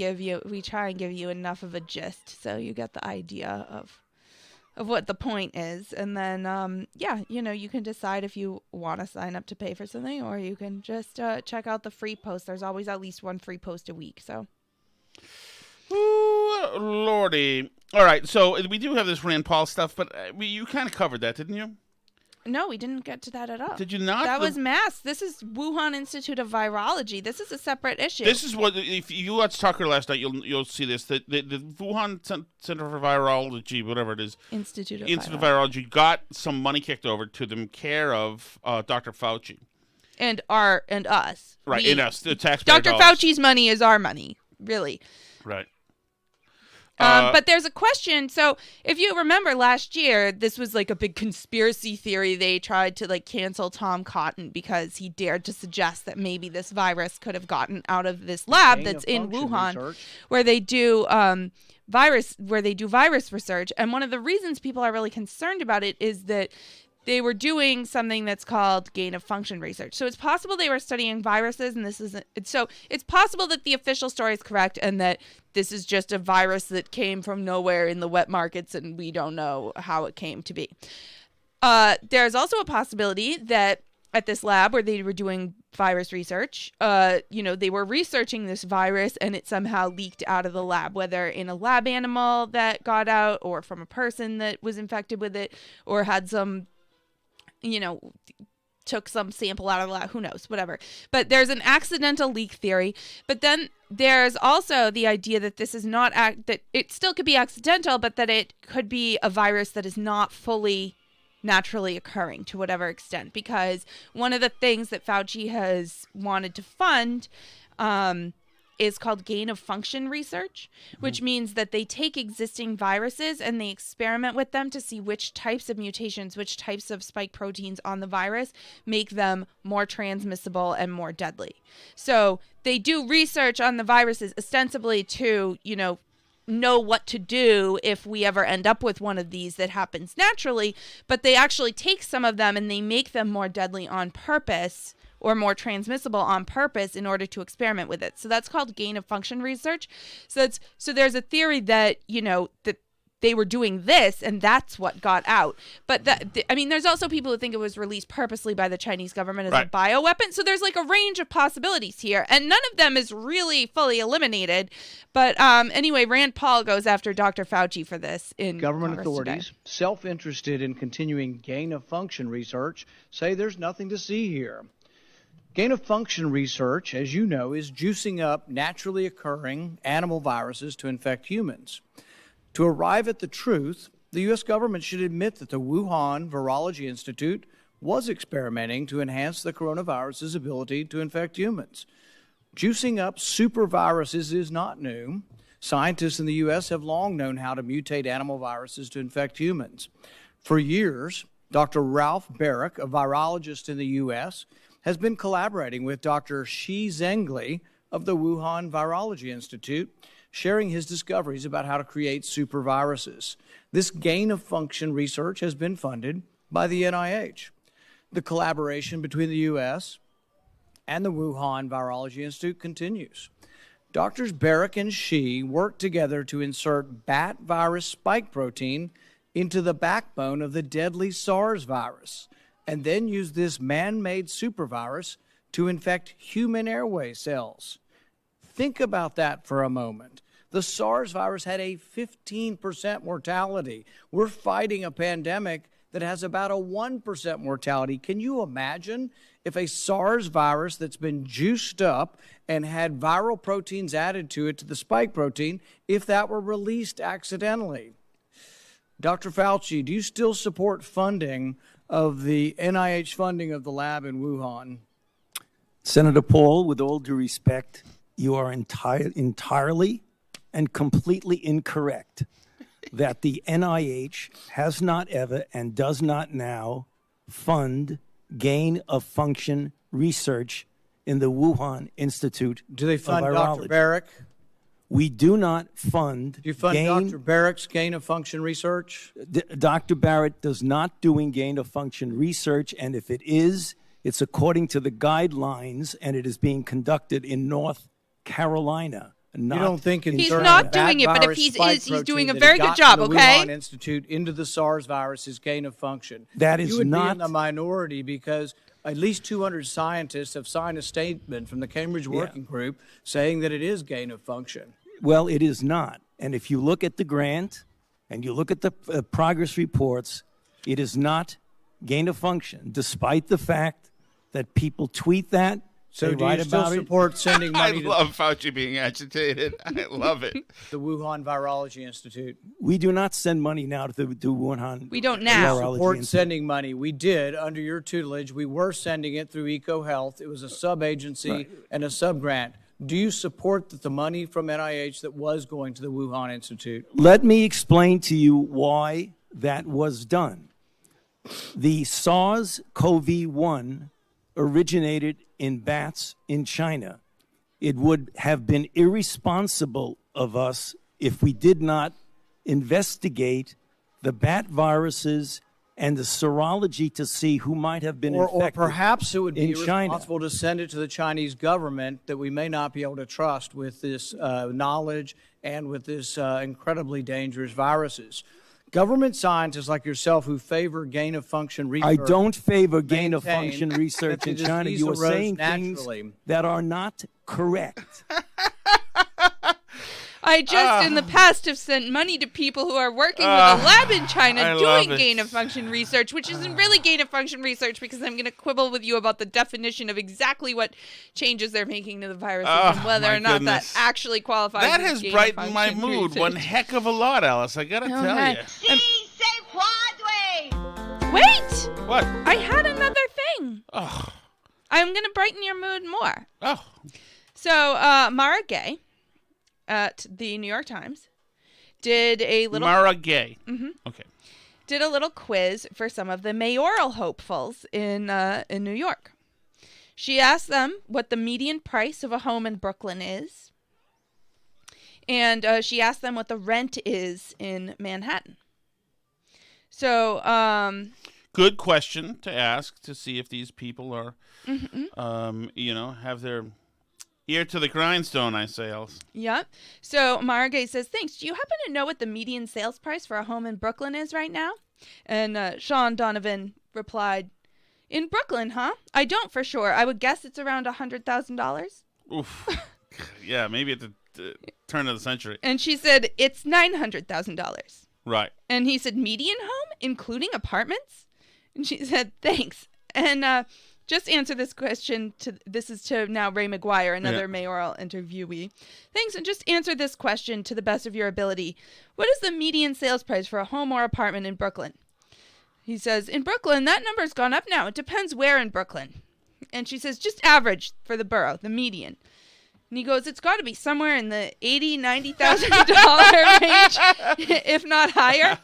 try and give you enough of a gist so you get the idea of what the point is, and then you can decide if you want to sign up to pay for something, or you can just check out the free post. There's always at least one free post a week. So, ooh, Lordy! All right, so we do have this Rand Paul stuff, but you kind of covered that, didn't you? No, we didn't get to that at all. Did you not? That was mass. This is Wuhan Institute of Virology. This is a separate issue. This is what, if you watched Tucker last night, you'll see this. The Wuhan Center for Virology, whatever it is, Institute of Virology, got some money kicked over to them care of Dr. Fauci. And us. Right, and us, the taxpayer Dr. dollars. Fauci's money is our money, really. Right. But there's a question. So if you remember last year, this was like a big conspiracy theory. They tried to cancel Tom Cotton because he dared to suggest that maybe this virus could have gotten out of this lab that's in Wuhan, where they do virus research. And one of the reasons people are really concerned about it is that they were doing something that's called gain-of-function research. So it's possible they were studying viruses, and it's possible that the official story is correct and that this is just a virus that came from nowhere in the wet markets, and we don't know how it came to be. There's also a possibility that at this lab where they were doing virus research, they were researching this virus and it somehow leaked out of the lab, whether in a lab animal that got out or from a person that was infected with it or had some took some sample out of the lab, who knows, whatever. But there's an accidental leak theory. But then there's also the idea that this is not, that it still could be accidental, but that it could be a virus that is not fully naturally occurring to whatever extent. Because one of the things that Fauci has wanted to fund is called gain-of-function research, which means that they take existing viruses and they experiment with them to see which types of mutations, which types of spike proteins on the virus make them more transmissible and more deadly. So they do research on the viruses ostensibly to, know what to do if we ever end up with one of these that happens naturally, but they actually take some of them and they make them more deadly on purpose or more transmissible on purpose in order to experiment with it. So that's called gain-of-function research. So there's a theory that, that they were doing this and that's what got out. But there's also people who think it was released purposely by the Chinese government as a bioweapon. So there's a range of possibilities here, and none of them is really fully eliminated. But anyway, Rand Paul goes after Dr. Fauci for this in government Congress authorities, today. Self-interested in continuing gain-of-function research, say there's nothing to see here. Gain-of-function research, as you know, is juicing up naturally occurring animal viruses to infect humans. To arrive at the truth, the U.S. government should admit that the Wuhan Virology Institute was experimenting to enhance the coronavirus's ability to infect humans. Juicing up superviruses is not new. Scientists in the U.S. have long known how to mutate animal viruses to infect humans. For years, Dr. Ralph Barrick, a virologist in the U.S., has been collaborating with Dr. Shi Zhengli of the Wuhan Virology Institute, sharing his discoveries about how to create superviruses. This gain-of-function research has been funded by the NIH. The collaboration between the U.S. and the Wuhan Virology Institute continues. Doctors Barrick and Shi worked together to insert bat virus spike protein into the backbone of the deadly SARS virus, and then use this man-made supervirus to infect human airway cells. Think about that for a moment. The SARS virus had a 15% mortality. We're fighting a pandemic that has about a 1% mortality. Can you imagine if a SARS virus that's been juiced up and had viral proteins added to it, to the spike protein, if that were released accidentally? Dr. Fauci, do you still support funding of the NIH funding of the lab in Wuhan? Senator Paul, with all due respect, you are entirely and completely incorrect that the NIH has not ever and does not now fund gain-of-function research in the Wuhan Institute of Virology. Do they fund Dr. Barrick? We do not fund. Do you fund Dr. Barrick's gain-of-function research? Dr. Barrett does not doing gain-of-function research, and if it is, it's according to the guidelines, and it is being conducted in North Carolina. You don't think he's not doing it, but if he's doing a very good job, okay? Wuhan Institute into the SARS virus is gain of function. That is you would not be in the minority because at least 200 scientists have signed a statement from the Cambridge Working Group saying that it is gain of function. Well, it is not. And if you look at the grant and you look at the progress reports, it is not gain of function, despite the fact that people tweet that. So do you still support sending money I love Fauci being agitated. I love it. The Wuhan Virology Institute. We do not send money now to the Wuhan. We don't now. Support sending money. We did under your tutelage. We were sending it through EcoHealth. It was a sub-agency and a sub-grant. Do you support the money from NIH that was going to the Wuhan Institute? Let me explain to you why that was done. The SARS-CoV-1 originated in bats in China. It would have been irresponsible of us if we did not investigate the bat viruses and the serology to see who might have been infected. Or perhaps it would be China. irresponsible to send it to the Chinese government that we may not be able to trust with this knowledge and with this incredibly dangerous viruses. Government scientists like yourself who favor gain-of-function research. I don't favor gain-of-function research in China. You are saying things that are not correct. I just, in the past, have sent money to people who are working with a lab in China doing gain-of-function research, which isn't really gain-of-function research because I'm going to quibble with you about the definition of exactly what changes they're making to the viruses and whether or not that actually qualifies That as has brightened my gain-of-function mood research. one heck of a lot, Alice. I got to tell you. Wait! What? I had another thing. Oh. I'm going to brighten your mood more. Oh. So, Mara Gay at the New York Times did a little... Mara Gay. Mm-hmm. Okay. Did a little quiz for some of the mayoral hopefuls in New York. She asked them what the median price of a home in Brooklyn is. And she asked them what the rent is in Manhattan. So, good question to ask to see if these people are, have their ear to the grindstone, I say, Alice. Yeah. So Margay says, thanks. Do you happen to know what the median sales price for a home in Brooklyn is right now? And Sean Donovan replied, in Brooklyn, huh? I don't for sure. I would guess it's around $100,000. Oof. Yeah, maybe at the turn of the century. And she said, it's $900,000. Right. And he said, median home, including apartments? And she said, thanks. And just answer this question. This is to now Ray McGuire, another mayoral interviewee. Thanks. And just answer this question to the best of your ability. What is the median sales price for a home or apartment in Brooklyn? He says, in Brooklyn, that number's gone up now. It depends where in Brooklyn. And she says, just average for the borough, the median. And he goes, it's got to be somewhere in the $80,000, $90,000 range, if not higher.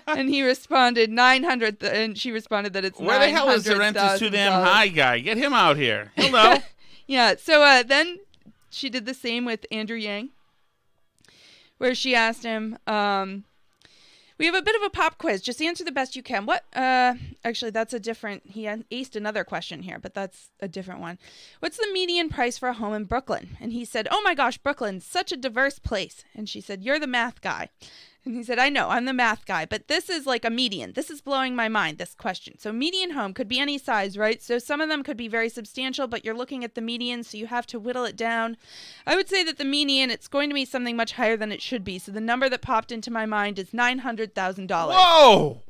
And he responded, $900,000, and she responded that it's $900,000. Where the hell is the rent is too damn high guy? Get him out here. He'll know. Yeah, so then she did the same with Andrew Yang, where she asked him, we have a bit of a pop quiz. Just answer the best you can. What? Actually, that's a different... He aced another question here, but that's a different one. What's the median price for a home in Brooklyn? And he said, oh my gosh, Brooklyn's such a diverse place. And she said, you're the math guy. And he said, I know, I'm the math guy, but this is like a median. This is blowing my mind, this question. So median home could be any size, right? So some of them could be very substantial, but you're looking at the median, so you have to whittle it down. I would say that the median, it's going to be something much higher than it should be. So the number that popped into my mind is $900,000. Whoa!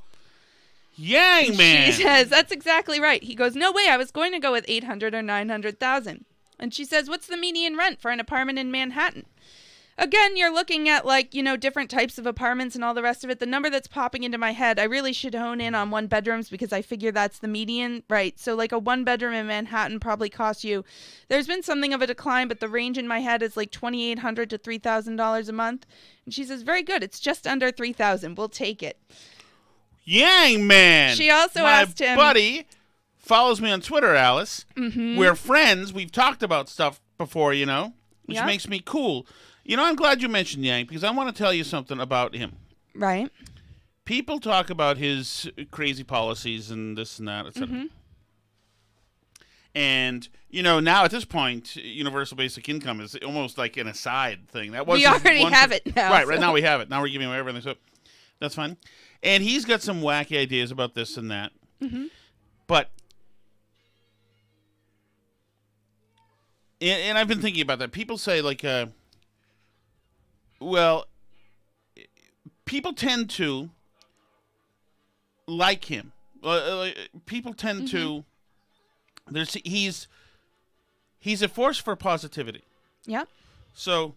Yang, man! She says, that's exactly right. He goes, no way, I was going to go with 800 or 900,000. And she says, what's the median rent for an apartment in Manhattan? Again, you're looking at different types of apartments and all the rest of it. The number that's popping into my head, I really should hone in on one bedrooms because I figure that's the median, right? So like a one bedroom in Manhattan probably costs you, there's been something of a decline, but the range in my head is like $2,800 to $3,000 a month. And she says, very good. It's just under $3,000. We'll take it. Yang, man. She also asked him. My buddy follows me on Twitter, Alice. Mm-hmm. We're friends. We've talked about stuff before, which Yep. makes me cool. I'm glad you mentioned Yang because I want to tell you something about him. Right. People talk about his crazy policies and this and that, etc. Mm-hmm. And, now at this point, universal basic income is almost like an aside thing. That wasn't We already have it now. Right now we have it. Now we're giving away everything, so that's fine. And he's got some wacky ideas about this and that. Mm-hmm. But, and I've been thinking about that. People say, people tend to like him. People tend to. He's a force for positivity. Yep. So,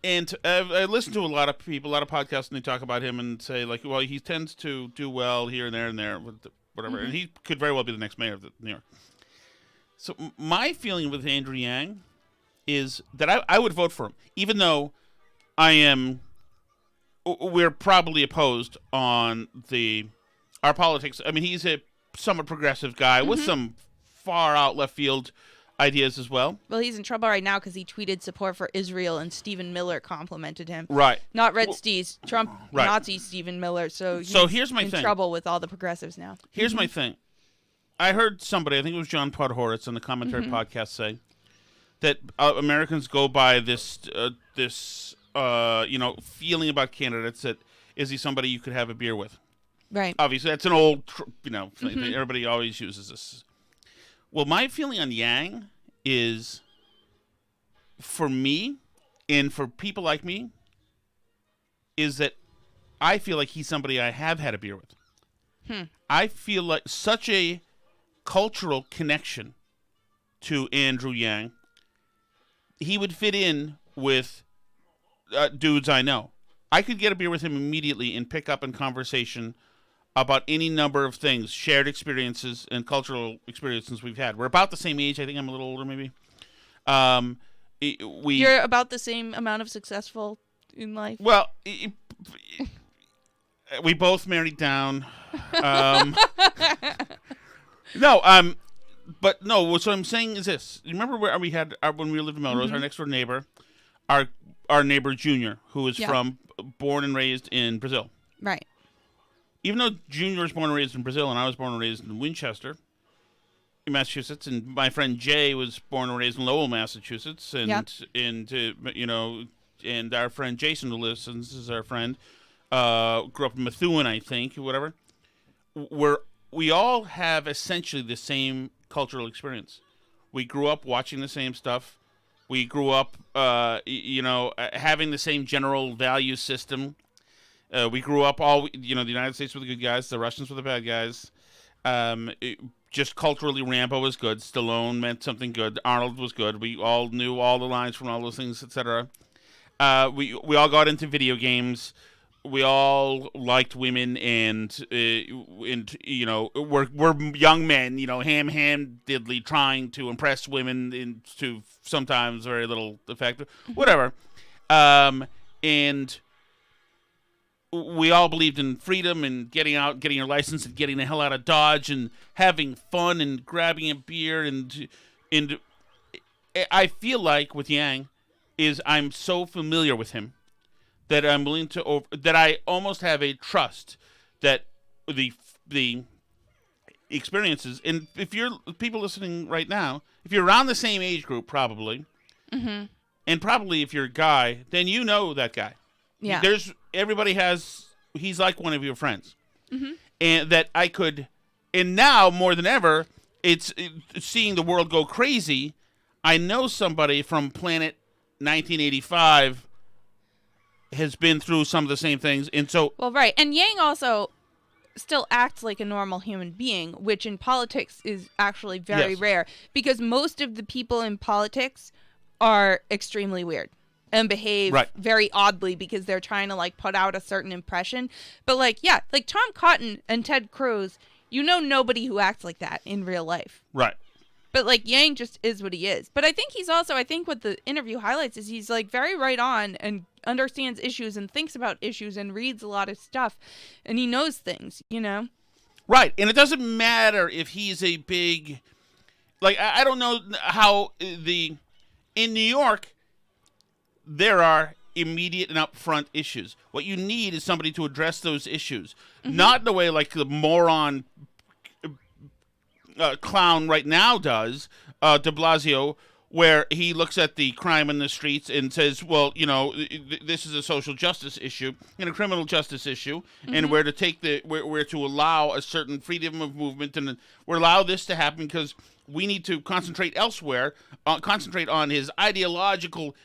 and I listen to a lot of people, a lot of podcasts, and they talk about him and say he tends to do well here and there, whatever. Mm-hmm. And he could very well be the next mayor of New York. So my feeling with Andrew Yang is that I would vote for him, even though we're probably opposed on our politics. I mean, he's a somewhat progressive guy with some far out left field ideas as well. Well, he's in trouble right now because he tweeted support for Israel and Stephen Miller complimented him. Right. Not Red Steez, Trump, right. Nazi Stephen Miller. So here's my in thing. trouble with all the progressives now. Here's my thing. I heard somebody, I think it was John Podhoretz on the Commentary podcast, say that Americans go by this feeling about candidates that is he somebody you could have a beer with. Right. Obviously, that's an old, thing. Everybody always uses this. Well, my feeling on Yang is, for me, and for people like me, is that I feel like he's somebody I have had a beer with. I feel like such a cultural connection to Andrew Yang. He would fit in with dudes I know. I could get a beer with him immediately and pick up in conversation about any number of things, shared experiences and cultural experiences we've had. We're about the same age. I think I'm a little older, maybe. You're about the same amount of successful in life. Well, we both married down. But no. What I'm saying is this: you remember where we had when we lived in Melrose, our next door neighbor, our neighbor Junior, who was born and raised in Brazil. Right. Even though Junior was born and raised in Brazil, and I was born and raised in Winchester, in Massachusetts, and my friend Jay was born and raised in Lowell, Massachusetts, and our friend Jason, who listens, is our friend, grew up in Methuen, I think, whatever. We all have essentially the same cultural experience. We grew up watching the same stuff. We grew up, having the same general value system. We grew up the United States were the good guys, the Russians were the bad guys. Just culturally, Rambo was good. Stallone meant something good. Arnold was good. We all knew all the lines from all those things, etc. We all got into video games. We all liked women, and we're young men, ham-handedly trying to impress women to sometimes very little effect, whatever. And we all believed in freedom and getting out, getting your license, and getting the hell out of Dodge, and having fun and grabbing a beer, and I feel like with Yang is I'm so familiar with him that I'm willing to that I almost have a trust that the experiences, and if you're people listening right now, if you're around the same age group, probably, and probably if you're a guy, then you know that guy. Yeah. He's like one of your friends. Mm-hmm. And that I could, and now more than ever, it's seeing the world go crazy. I know somebody from Planet 1985 has been through some of the same things. And so. Well, right. And Yang also still acts like a normal human being, which in politics is actually very rare, because most of the people in politics are extremely weird and behave very oddly because they're trying to like put out a certain impression. But like, yeah, like Tom Cotton and Ted Cruz, you know, nobody who acts like that in real life. Right. But like Yang just is what he is. But I think he's also, I think what the interview highlights is he's like very right on and understands issues and thinks about issues and reads a lot of stuff and he knows things, you know? Right. And it doesn't matter if he's a big, like, I don't know how in New York, there are immediate and upfront issues. What you need is somebody to address those issues. Mm-hmm. Not in the way like the moron clown right now does, de Blasio, where he looks at the crime in the streets and says, well, you know, this is a social justice issue and a criminal justice issue, and where to allow a certain freedom of movement and we're allow this to happen because we need to concentrate elsewhere, concentrate on his ideological,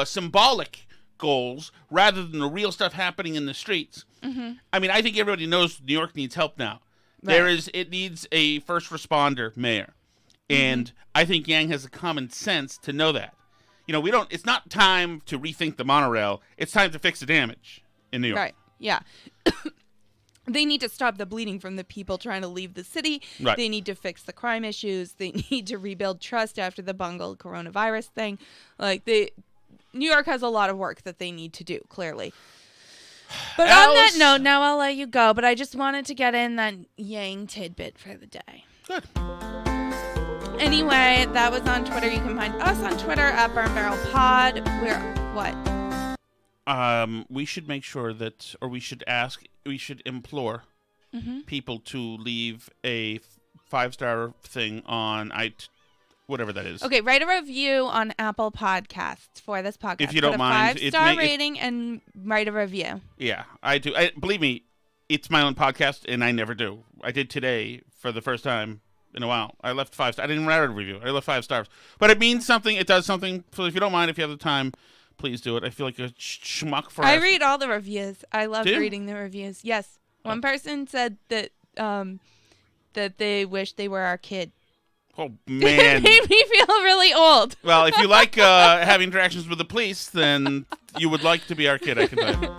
symbolic goals rather than the real stuff happening in the streets. Mm-hmm. I mean, I think everybody knows New York needs help now. Right. It needs a first responder mayor. And I think Yang has the common sense to know that. You know, it's not time to rethink the monorail. It's time to fix the damage in New York. Right. Yeah. They need to stop the bleeding from the people trying to leave the city. Right. They need to fix the crime issues. They need to rebuild trust after the bungled coronavirus thing. Like New York has a lot of work that they need to do, clearly. But on that note, now I'll let you go. But I just wanted to get in that Yang tidbit for the day. Good. Anyway, that was on Twitter. You can find us on Twitter at Burn Barrel Pod. What? We should make sure that, or we should implore people to leave a 5-star thing on whatever that is. Okay, write a review on Apple Podcasts for this podcast. If you don't mind. Put a 5-star rating and write a review. Yeah, I do. Believe me, it's my own podcast, and I never do. I did today for the first time in a while. I left 5 stars. I didn't write a review. I left 5 stars. But it means something. It does something. So if you don't mind, if you have the time, please do it. I feel like a schmuck for I read all the reviews. I love reading the reviews. Yes. One person said that that they wish they were our kid. Oh, man. It made me feel really old. Well, if you like having interactions with the police, then you would like to be our kid, I can tell you.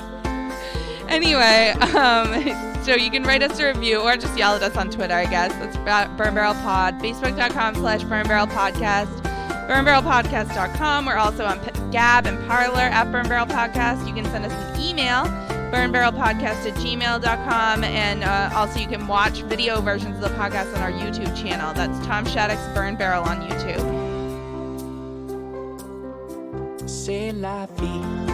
Anyway, so you can write us a review or just yell at us on Twitter, I guess. That's Burn Barrel Pod. Facebook.com/Burn Barrel Podcast. BurnBarrelPodcast.com. We're also on Gab and Parler at Burn Barrel Podcast. You can send us an email, burnbarrelpodcast@gmail.com. And also you can watch video versions of the podcast on our YouTube channel. That's Tom Shattuck's Burn Barrel on YouTube. C'est la vie.